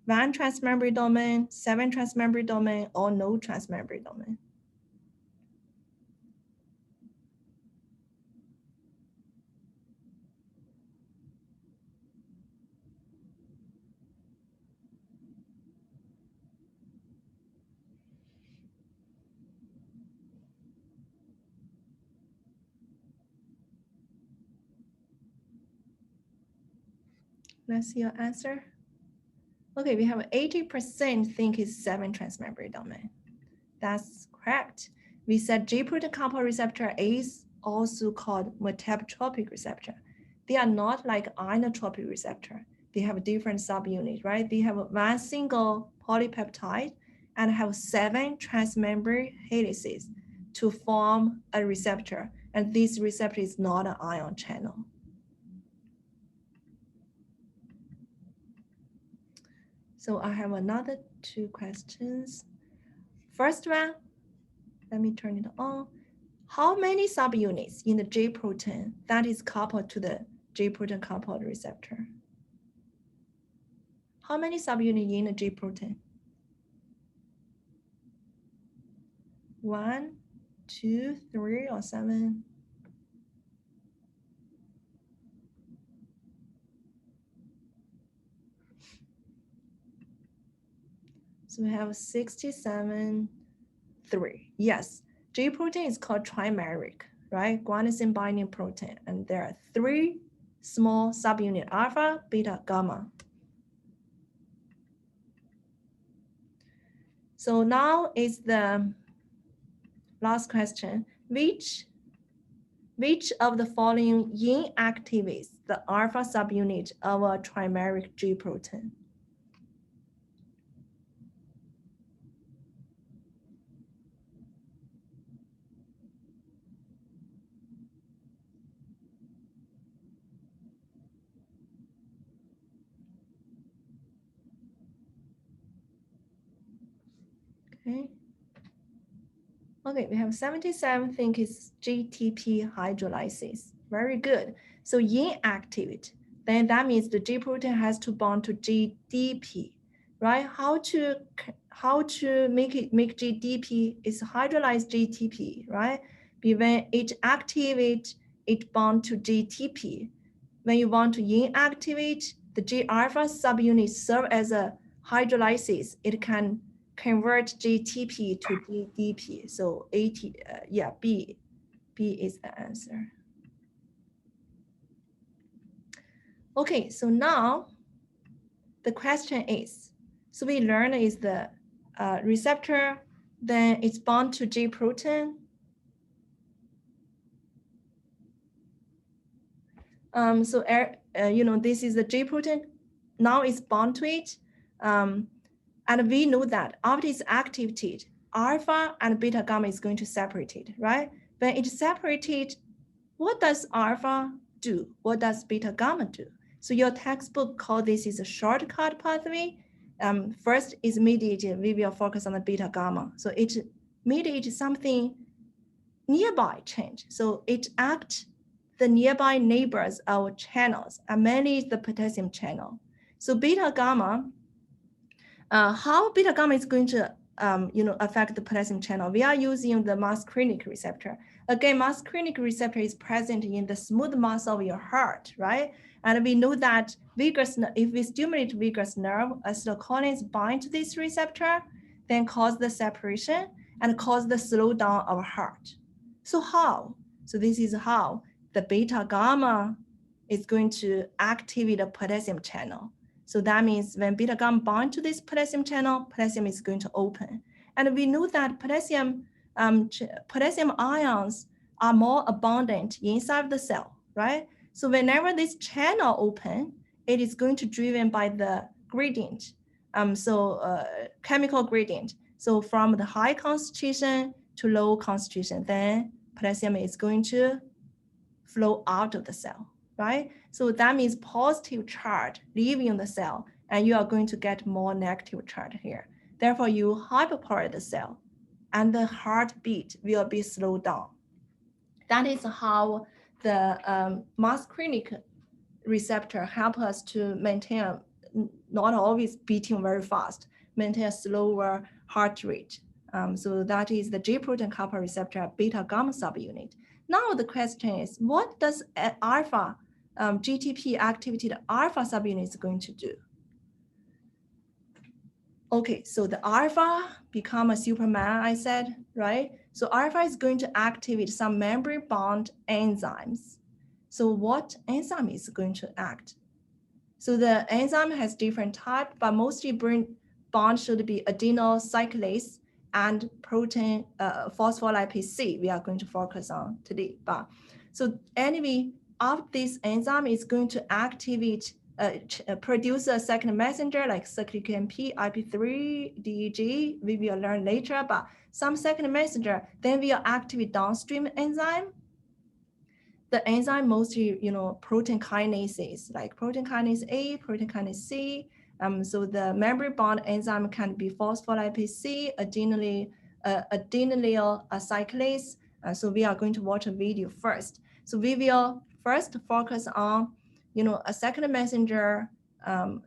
1 transmembrane domain, 7 transmembrane domain, or no transmembrane domain? Let's see your answer. Okay, we have 80% think it's 7 transmembrane domain. That's correct. We said G protein coupled receptor is also called metabotropic receptor. They are not like inotropic receptor. They have a different subunit, right? They have one single polypeptide and have 7 transmembrane helices to form a receptor. And this receptor is not an ion channel. So I have another 2 questions. First one, let me turn it on. How many subunits in the G protein that is coupled to the G protein coupled receptor? How many subunits in the G protein? 1, 2, 3, or 7? So we have 67, 3. Yes, G protein is called trimeric, right? Guanosine binding protein. And there are 3 small subunit, alpha, beta, gamma. So now is the last question. Which of the following inactivates the alpha subunit of a trimeric G protein? Okay. Okay, we have 77 think it's GTP hydrolysis. Very good. So inactivate, then that means the G protein has to bond to GDP, right? How to make GDP is hydrolyze GTP, right? When it activates, it bond to GTP. When you want to inactivate, the G alpha subunit serve as a hydrolysis. It can convert GTP to GDP. So B is the answer. Okay, so now the question is, so we learned is the receptor, then it's bound to G protein. So this is the G protein, now it's bound to it. And we know that after it's activated, alpha and beta gamma is going to separate it, right? When it's separated, what does alpha do? What does beta gamma do? So your textbook call this is a shortcut pathway. First is mediated, we will focus on the beta gamma. So it mediates something nearby change. So it acts the nearby neighbors of channels, and mainly the potassium channel. So beta gamma, how beta gamma is going to affect the potassium channel? We are using the muscarinic receptor. Again, muscarinic receptor is present in the smooth muscle of your heart, right? And we know that if we stimulate vagus nerve, acetylcholine's bind to this receptor, then cause the separation and cause the slowdown of heart. So how? So this is how the beta gamma is going to activate the potassium channel. So that means when beta gamma bind to this potassium channel, potassium is going to open. And we know that potassium ions are more abundant inside the cell, right? So whenever this channel open, it is going to driven by the gradient, chemical gradient. So from the high concentration to low concentration, then potassium is going to flow out of the cell, right? So that means positive charge leaving the cell, and you are going to get more negative charge here. Therefore, you hyperpower the cell, and the heartbeat will be slowed down. That is how the muscarinic receptor help us to maintain, not always beating very fast, maintain a slower heart rate. So that is the G protein coupled receptor beta gamma subunit. Now the question is, what does alpha GTP activated alpha subunit is going to do? Okay, so the alpha become a Superman, I said, right? So alpha is going to activate some membrane bound enzymes. So what enzyme is going to act? So the enzyme has different type, but mostly bond should be adenyl cyclase and protein phospholipase C we are going to focus on today. But so anyway, after this enzyme is going to activate, produce a second messenger like cyclic AMP, IP3, DEG, we will learn later, but some second messenger, then we will activate downstream enzyme. The enzyme mostly, protein kinases, like protein kinase A, protein kinase C. So the membrane bound enzyme can be phospholipase C, adenylyl cyclase. So we are going to watch a video first. So we will first focus on, a second messenger,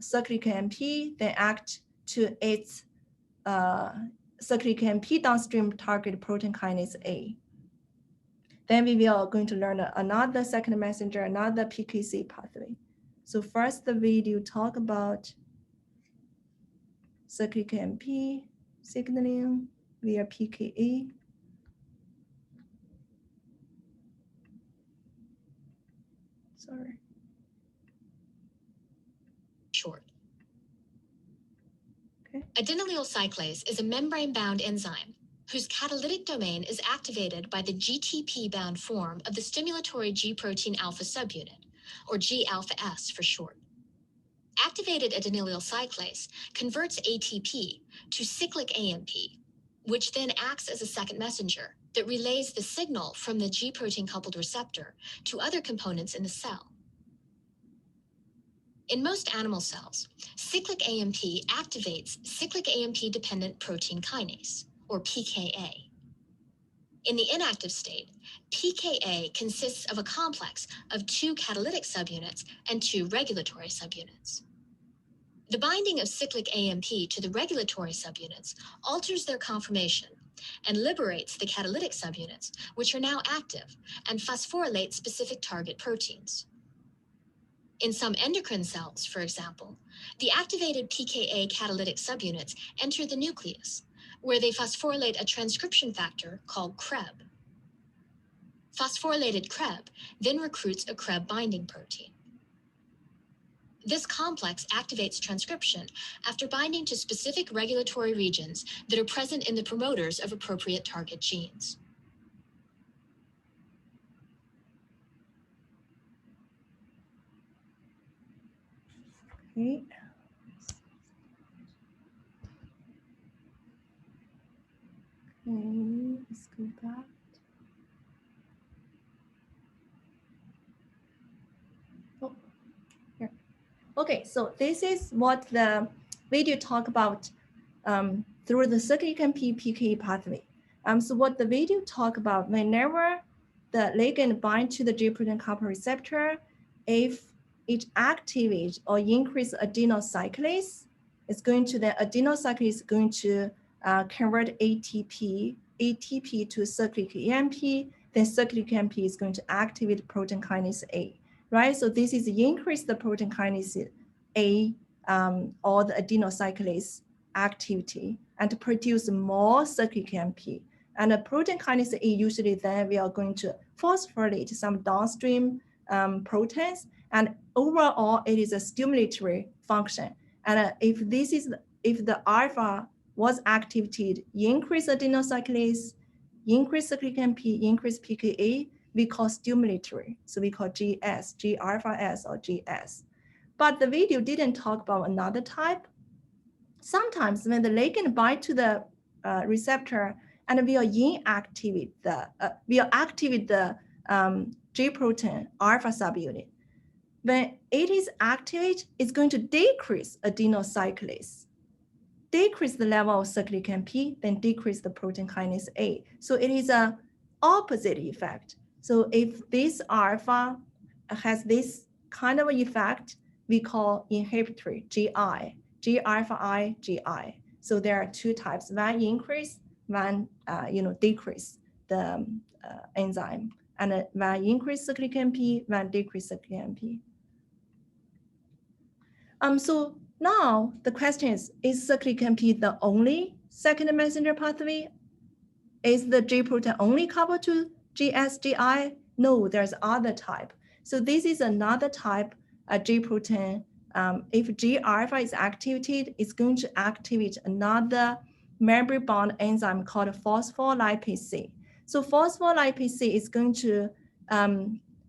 cyclic AMP, then act to its cyclic AMP downstream target protein kinase A. Then we are going to learn another second messenger, another PKC pathway. So first the video talk about cyclic AMP signaling via PKA. Sorry. Short. Okay. Adenylyl cyclase is a membrane-bound enzyme whose catalytic domain is activated by the GTP-bound form of the stimulatory G protein alpha subunit, or G-alpha-S for short. Activated adenylyl cyclase converts ATP to cyclic AMP, which then acts as a second messenger that relays the signal from the G protein coupled receptor to other components in the cell. In most animal cells, cyclic AMP activates cyclic AMP-dependent protein kinase, or PKA. In the inactive state, PKA consists of a complex of 2 catalytic subunits and 2 regulatory subunits. The binding of cyclic AMP to the regulatory subunits alters their conformation and liberates the catalytic subunits, which are now active and phosphorylate specific target proteins. In some endocrine cells, for example, the activated PKA catalytic subunits enter the nucleus, where they phosphorylate a transcription factor called CREB. Phosphorylated CREB then recruits a CREB binding protein. This complex activates transcription after binding to specific regulatory regions that are present in the promoters of appropriate target genes. Okay. Okay, let's go back. Oh, here. Okay, so this is what the video talk about through the cyclic AMP PKE pathway. So what the video talk about, whenever the ligand bind to the G protein coupled receptor, if it activates or increase adenyl cyclase, it's going to the adenyl cyclase is going to convert ATP to cyclic AMP. Then cyclic AMP is going to activate protein kinase A, right? So this is increase the protein kinase A or the adenyl cyclase activity and to produce more cyclic AMP. And the protein kinase A usually then we are going to phosphorylate some downstream proteins, and overall it is a stimulatory function. And if the alpha was activated, increase adenyl cyclase, increase cyclic AMP, increase PKA, we call stimulatory. So we call GS, G alpha S or GS. But the video didn't talk about another type. Sometimes when the ligand bind to the receptor and we are inactivate the G protein alpha subunit. When it is activated, it's going to decrease adenyl cyclase, decrease the level of cyclic AMP, then decrease the protein kinase A. So it is a opposite effect. So if this alpha has this kind of effect, we call inhibitory, GI, G alpha I, GI. So there are two types, one increase, one decrease the enzyme, and one increase cyclic AMP, one decrease cyclic AMP. So now the question is cyclic AMP the only second messenger pathway? Is the G protein only coupled to GSGI? No, there's other type. So this is another type, G protein. If G alpha is activated, it's going to activate another membrane bound enzyme called phospholipase C. So phospholipase C is going to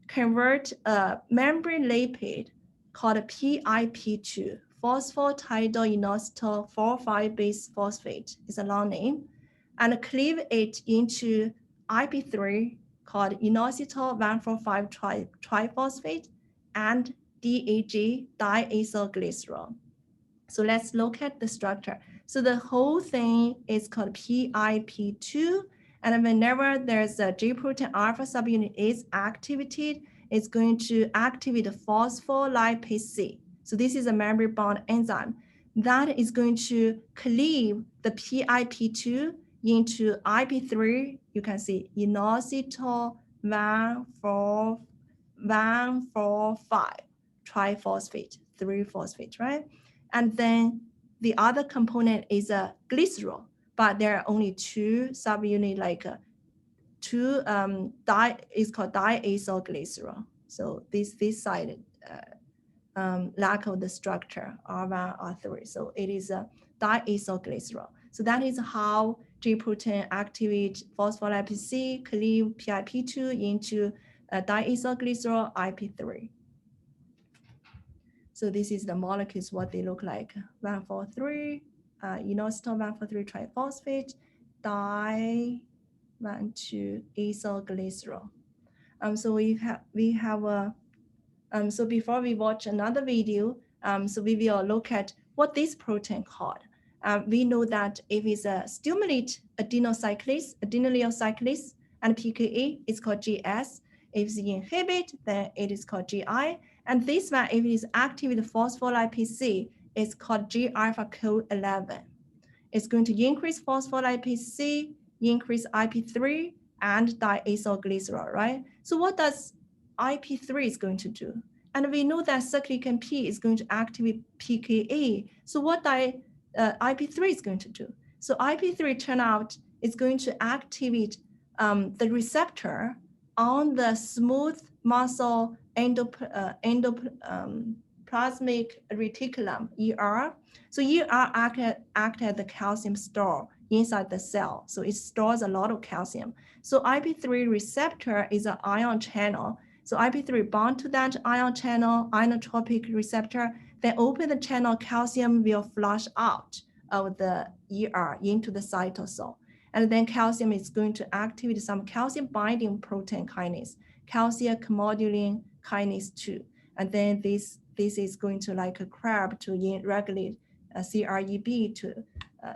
convert a membrane lipid called PIP2, phosphatidylinositol 4,5-base phosphate. It's a long name, and cleave it into IP3 called inositol 1,4,5 triphosphate and DAG, diacylglycerol. So let's look at the structure. So the whole thing is called PIP2, and whenever there's a G protein alpha subunit is activated, it's going to activate the phospholipase C. So this is a membrane bound enzyme that is going to cleave the PIP2 into IP3. You can see inositol 1,4,5 triphosphate, 3-phosphate, right? And then the other component is a glycerol, but there are only two subunit, like is called diacylglycerol. So this side lack of the structure R1, R3. So it is a diacylglycerol. So that is how G protein activate phospholipase C, cleave PIP2 into diacylglycerol IP3. So this is the molecules, what they look like. 1,4,3, inositol 1,4,3 triphosphate, di-1,2-acylglycerol. So we have a, so before we watch another video, so we will look at what this protein called. We know that if it's a stimulate adenyl cyclase, and PKA, it's called GS. If it's inhibit, then it is called GI. And this one, if it is active with phospholipase C, it's called G alpha co11. It's going to increase phospholipase C, increase IP3, and diacylglycerol, right? So what does IP3 is going to do? And we know that cyclic AMP is going to activate PKA. So what IP3 is going to do? So IP3 turn out is going to activate the receptor on the smooth muscle endoplasmic reticulum, ER. So ER act as the calcium store inside the cell. So it stores a lot of calcium. So IP3 receptor is an ion channel. So IP3 bond to that ion channel, inotropic receptor, Then open the channel, calcium will flush out of the ER into the cytosol. And then calcium is going to activate some calcium binding protein kinase, calcium commodulin kinase 2. And then this is going to like a crab to regulate CREB to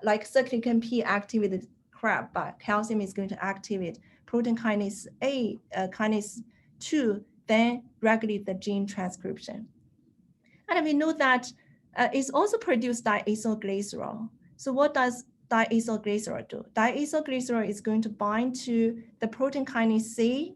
like cyclic P activated crab, but calcium is going to activate protein kinase A, kinase 2, then regulate the gene transcription. And we know that it's also produced diacylglycerol. So what does diacylglycerol do? Diacylglycerol is going to bind to the protein kinase C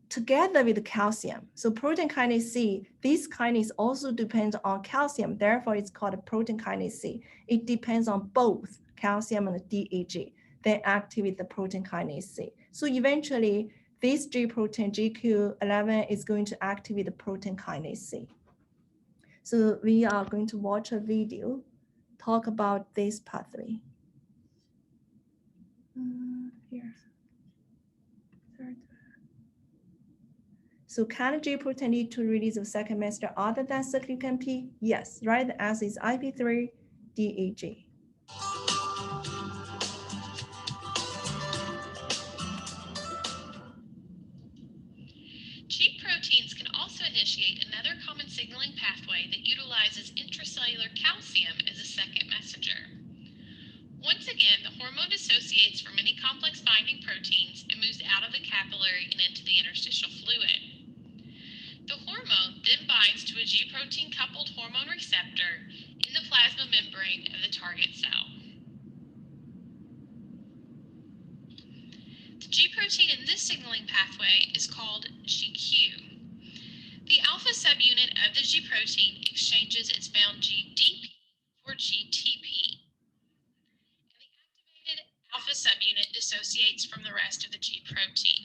together with the calcium. So protein kinase C, this kinase also depends on calcium. Therefore, it's called protein kinase C. It depends on both calcium and DAG. They activate the protein kinase C. So eventually, this G protein, GQ11, is going to activate the protein kinase C. So we are going to watch a video, talk about this pathway. Here. Third. So can G protein lead to release of second messenger other than cyclic MP? Yes, right? The answer is IP3 DAG. G proteins can also initiate another common signaling pathway that utilizes intracellular calcium as a second messenger. Once again, the hormone dissociates from many complex binding proteins and moves out of the capillary and into the interstitial fluid. The hormone then binds to a G protein coupled hormone receptor in the plasma membrane of the target cell. The G protein in this signaling pathway is called GQ. The alpha subunit of the G protein exchanges its bound GDP for GTP. And the activated alpha subunit dissociates from the rest of the G protein.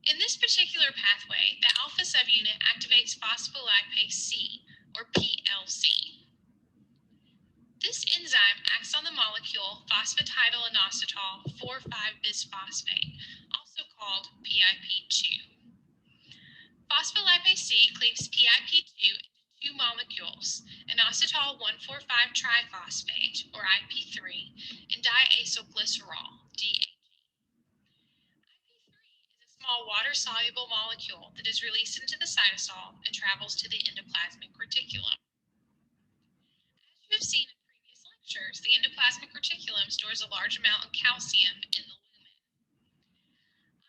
In this particular pathway, the alpha subunit activates phospholipase C, or PLC. This enzyme acts on the molecule phosphatidylinositol 4,5-bisphosphate, also called PIP2. Phospholipase C cleaves PIP2 into two molecules, inositol 1,4,5-triphosphate, or IP3, and diacylglycerol, DAG. IP3 is a small water-soluble molecule that is released into the cytosol and travels to the endoplasmic reticulum. As you have seen in previous lectures, the endoplasmic reticulum stores a large amount of calcium in the lumen.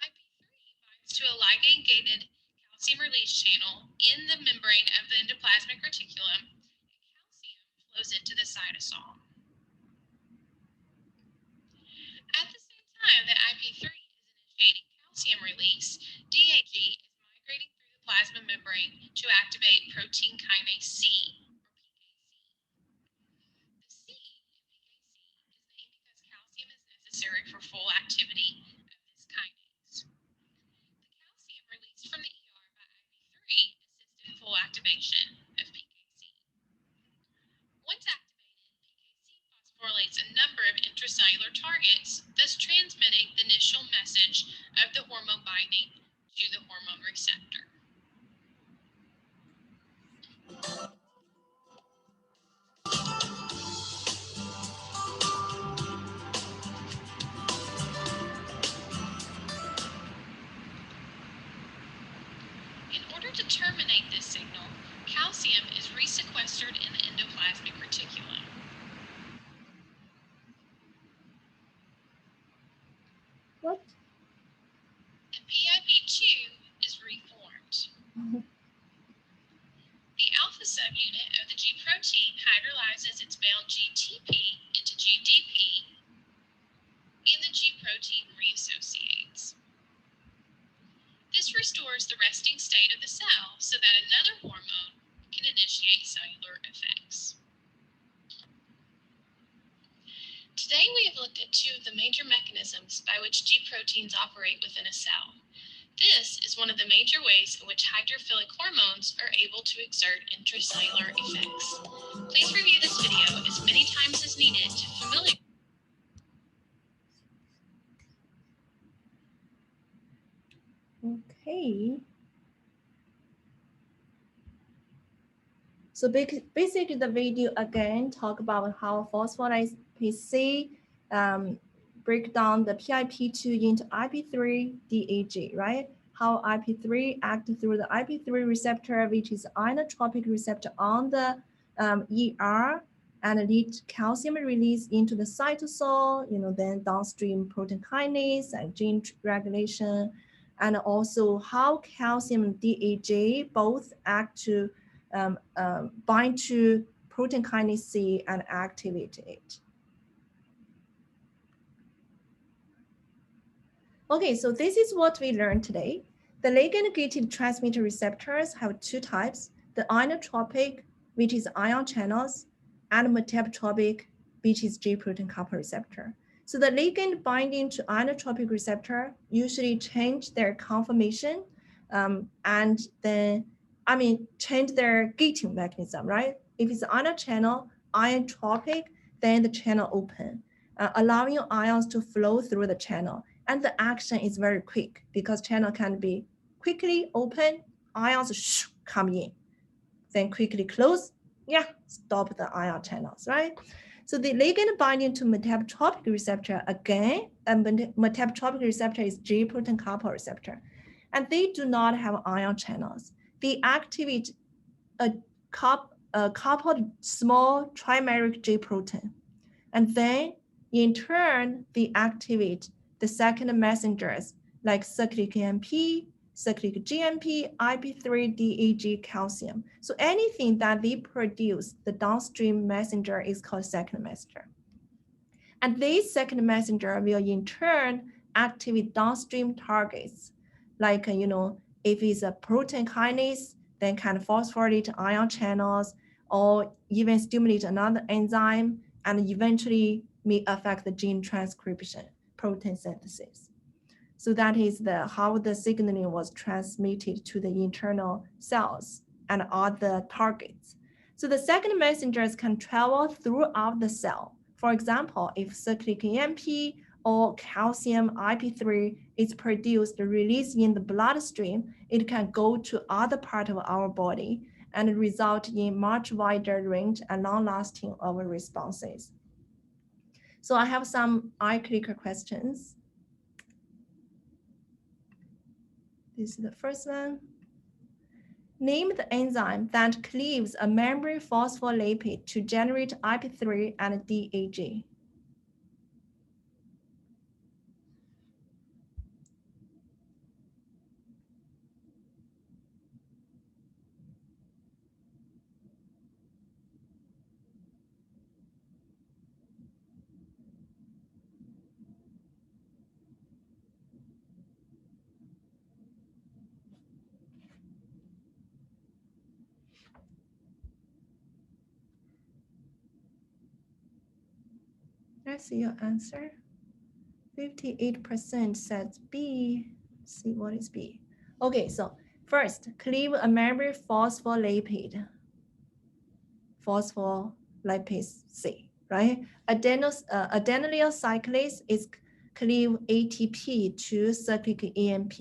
IP3 binds to a ligand-gated calcium release channel in the membrane of the endoplasmic reticulum, and calcium flows into the cytosol. At the same time that IP3 is initiating calcium release, DAG is migrating through the plasma membrane to activate protein kinase C, or PKC. The C in PKC is named because calcium is necessary for full activity of this kinase. The calcium released from the ER by IP3 assists in full activation of PKC. Once activated, PKC phosphorylates a number of intracellular targets, thus transmitting the initial message of the hormone binding to the hormone receptor. In order to terminate this signal, calcium is resequestered in the endoplasmic reticulum. What? And PIP2 is reformed. The alpha subunit of the G protein hydrolyzes its bound GTP into GDP, and the G protein reassociates. This restores the resting state of the cell so that another hormone can initiate cellular effects. Today we have looked at two of the major mechanisms by which G proteins operate within a cell. This is one of the major ways in which hydrophilic hormones are able to exert intracellular effects. Please review this video as many times as needed to familiarize. Okay. So basically the video again talk about how phospholipase C break down the PIP2 into IP3 DAG, right? How IP3 act through the IP3 receptor, which is inotropic receptor on the ER, and lead calcium release into the cytosol, then downstream protein kinase and gene regulation, and also how calcium DAG both act to bind to protein kinase C and activate it. Okay, so this is what we learned today. The ligand-gated transmitter receptors have two types, the inotropic, which is ion channels, and metabotropic, which is G protein coupled receptor. So the ligand binding to inotropic receptor usually change their conformation and then, change their gating mechanism, right? If it's ion channel, inotropic, then the channel open, allowing ions to flow through the channel. And the action is very quick because channel can be quickly open, ions come in, then quickly close, stop the ion channels, right? So the ligand binding to metabotropic receptor, again, and metabotropic receptor is G protein coupled receptor, and they do not have ion channels. They activate a coupled small trimeric G protein, and then in turn, they activate the second messengers like cyclic AMP, cyclic GMP, IP3, DAG, calcium. So anything that they produce, the downstream messenger is called second messenger. And this second messenger will in turn activate downstream targets, like, if it's a protein kinase, then can phosphorylate ion channels or even stimulate another enzyme and eventually may affect the gene transcription, protein synthesis. So that is how the signaling was transmitted to the internal cells and other targets. So the second messengers can travel throughout the cell. For example, if cyclic AMP or calcium IP3 is produced, released in the bloodstream, it can go to other part of our body and result in much wider range and long-lasting of responses. So I have some eye clicker questions. This is the first one. Name the enzyme that cleaves a membrane phospholipid to generate IP3 and DAG. Let's see your answer. 58% says B. Let's see what is B. Okay, so first, cleave a membrane phospholipid. Phospholipase C, right? Adenylyl cyclase is cleave ATP to cyclic AMP.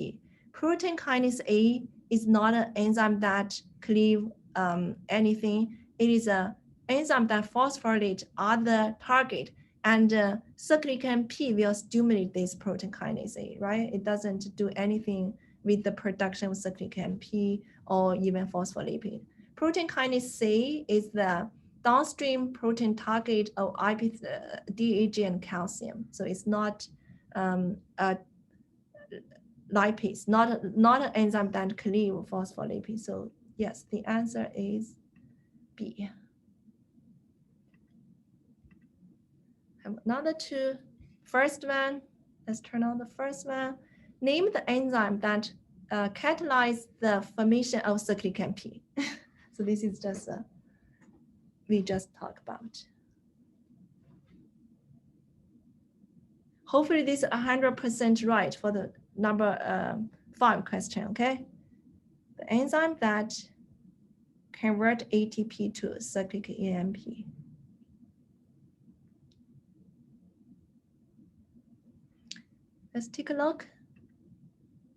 Protein kinase A is not an enzyme that cleave anything. It is an enzyme that phosphorylates other target, and cyclic AMP will stimulate this protein kinase A, right? It doesn't do anything with the production of cyclic AMP or even phospholipid. Protein kinase C is the downstream protein target of DAG and calcium. So it's not a lipase, not an enzyme that cleave phospholipid. So yes, the answer is B. Have another two. First one, let's turn on the first one. Name the enzyme that catalyzes the formation of cyclic AMP. So this is just we just talked about. Hopefully this is 100% right for the number 5 question, okay? The enzyme that convert ATP to cyclic AMP. Let's take a look.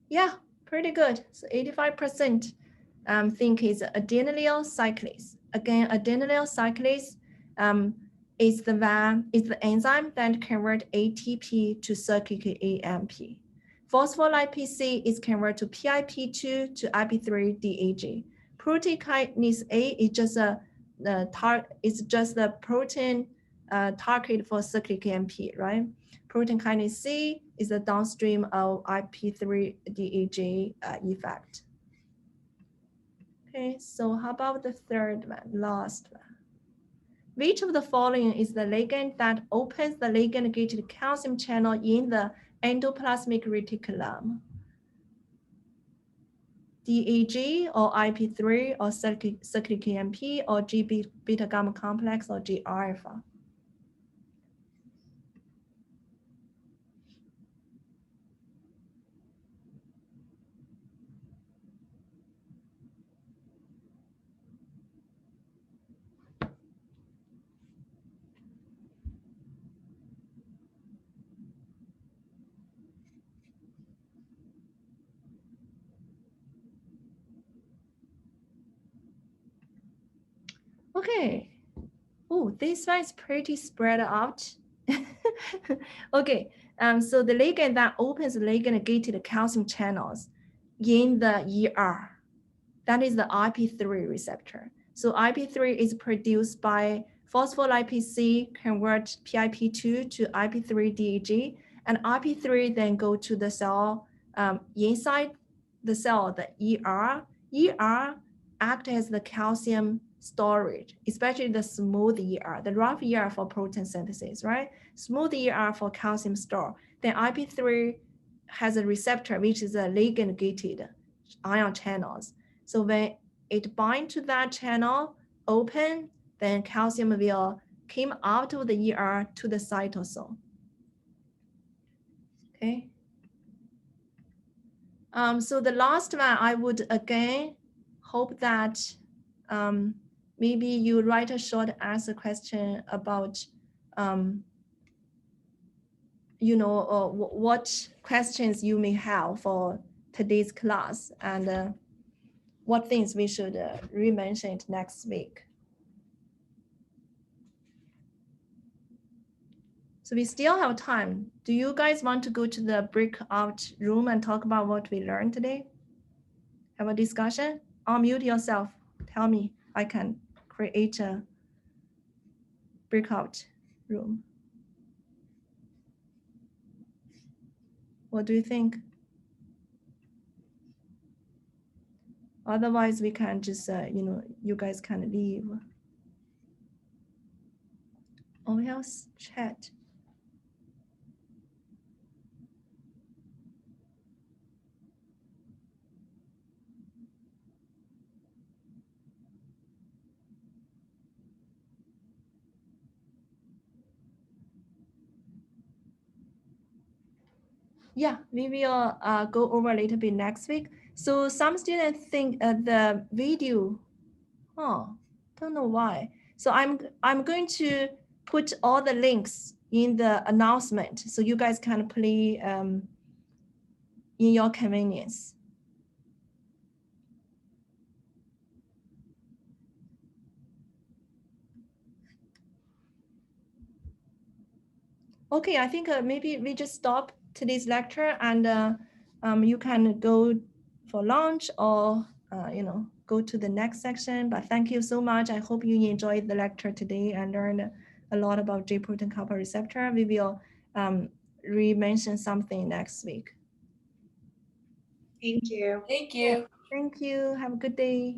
Yeah, pretty good. So 85% think it's adenylyl cyclase. again, adenylyl cyclase is the enzyme that convert ATP to cyclic AMP. Phospholipase C is converted to PIP2 to IP3 DAG. Protein kinase A is just the protein target for cyclic AMP, right? Protein kinase C is the downstream of IP3 DAG effect. Okay, so how about the third one, last one? Which of the following is the ligand that opens the ligand-gated calcium channel in the endoplasmic reticulum? DAG or IP3 or cyclic AMP or G beta gamma complex or G alpha? Okay. Oh, this one is pretty spread out. Okay, so the ligand that opens the ligand-gated calcium channels in the ER, that is the IP3 receptor. So IP3 is produced by phospholipase C convert PIP2 to IP3 DAG, and IP3 then go to the cell inside the cell, the ER. ER act as the calcium storage, especially the smooth ER, the rough ER for protein synthesis, right? Smooth ER for calcium store. Then IP3 has a receptor, which is a ligand-gated ion channels. So when it binds to that channel, open, then calcium will come out of the ER to the cytosol. Okay. So the last one, I would again hope that maybe you write a short answer question about, what questions you may have for today's class and what things we should re-mention next week. So we still have time. Do you guys want to go to the breakout room and talk about what we learned today? Have a discussion? Unmute yourself. Tell me. I can create a breakout room. What do you think? Otherwise, we can just, you guys can leave. Or else chat. Yeah, we will go over a little bit next week. So some students think the video, don't know why. So I'm going to put all the links in the announcement so you guys can play in your convenience. Okay, I think maybe we just stop today's lecture and you can go for lunch or go to the next section. But thank you so much. I hope you enjoyed the lecture today and learned a lot about J protein coupled receptor. We will re-mention something next week. Thank you. Thank you. Thank you. Have a good day.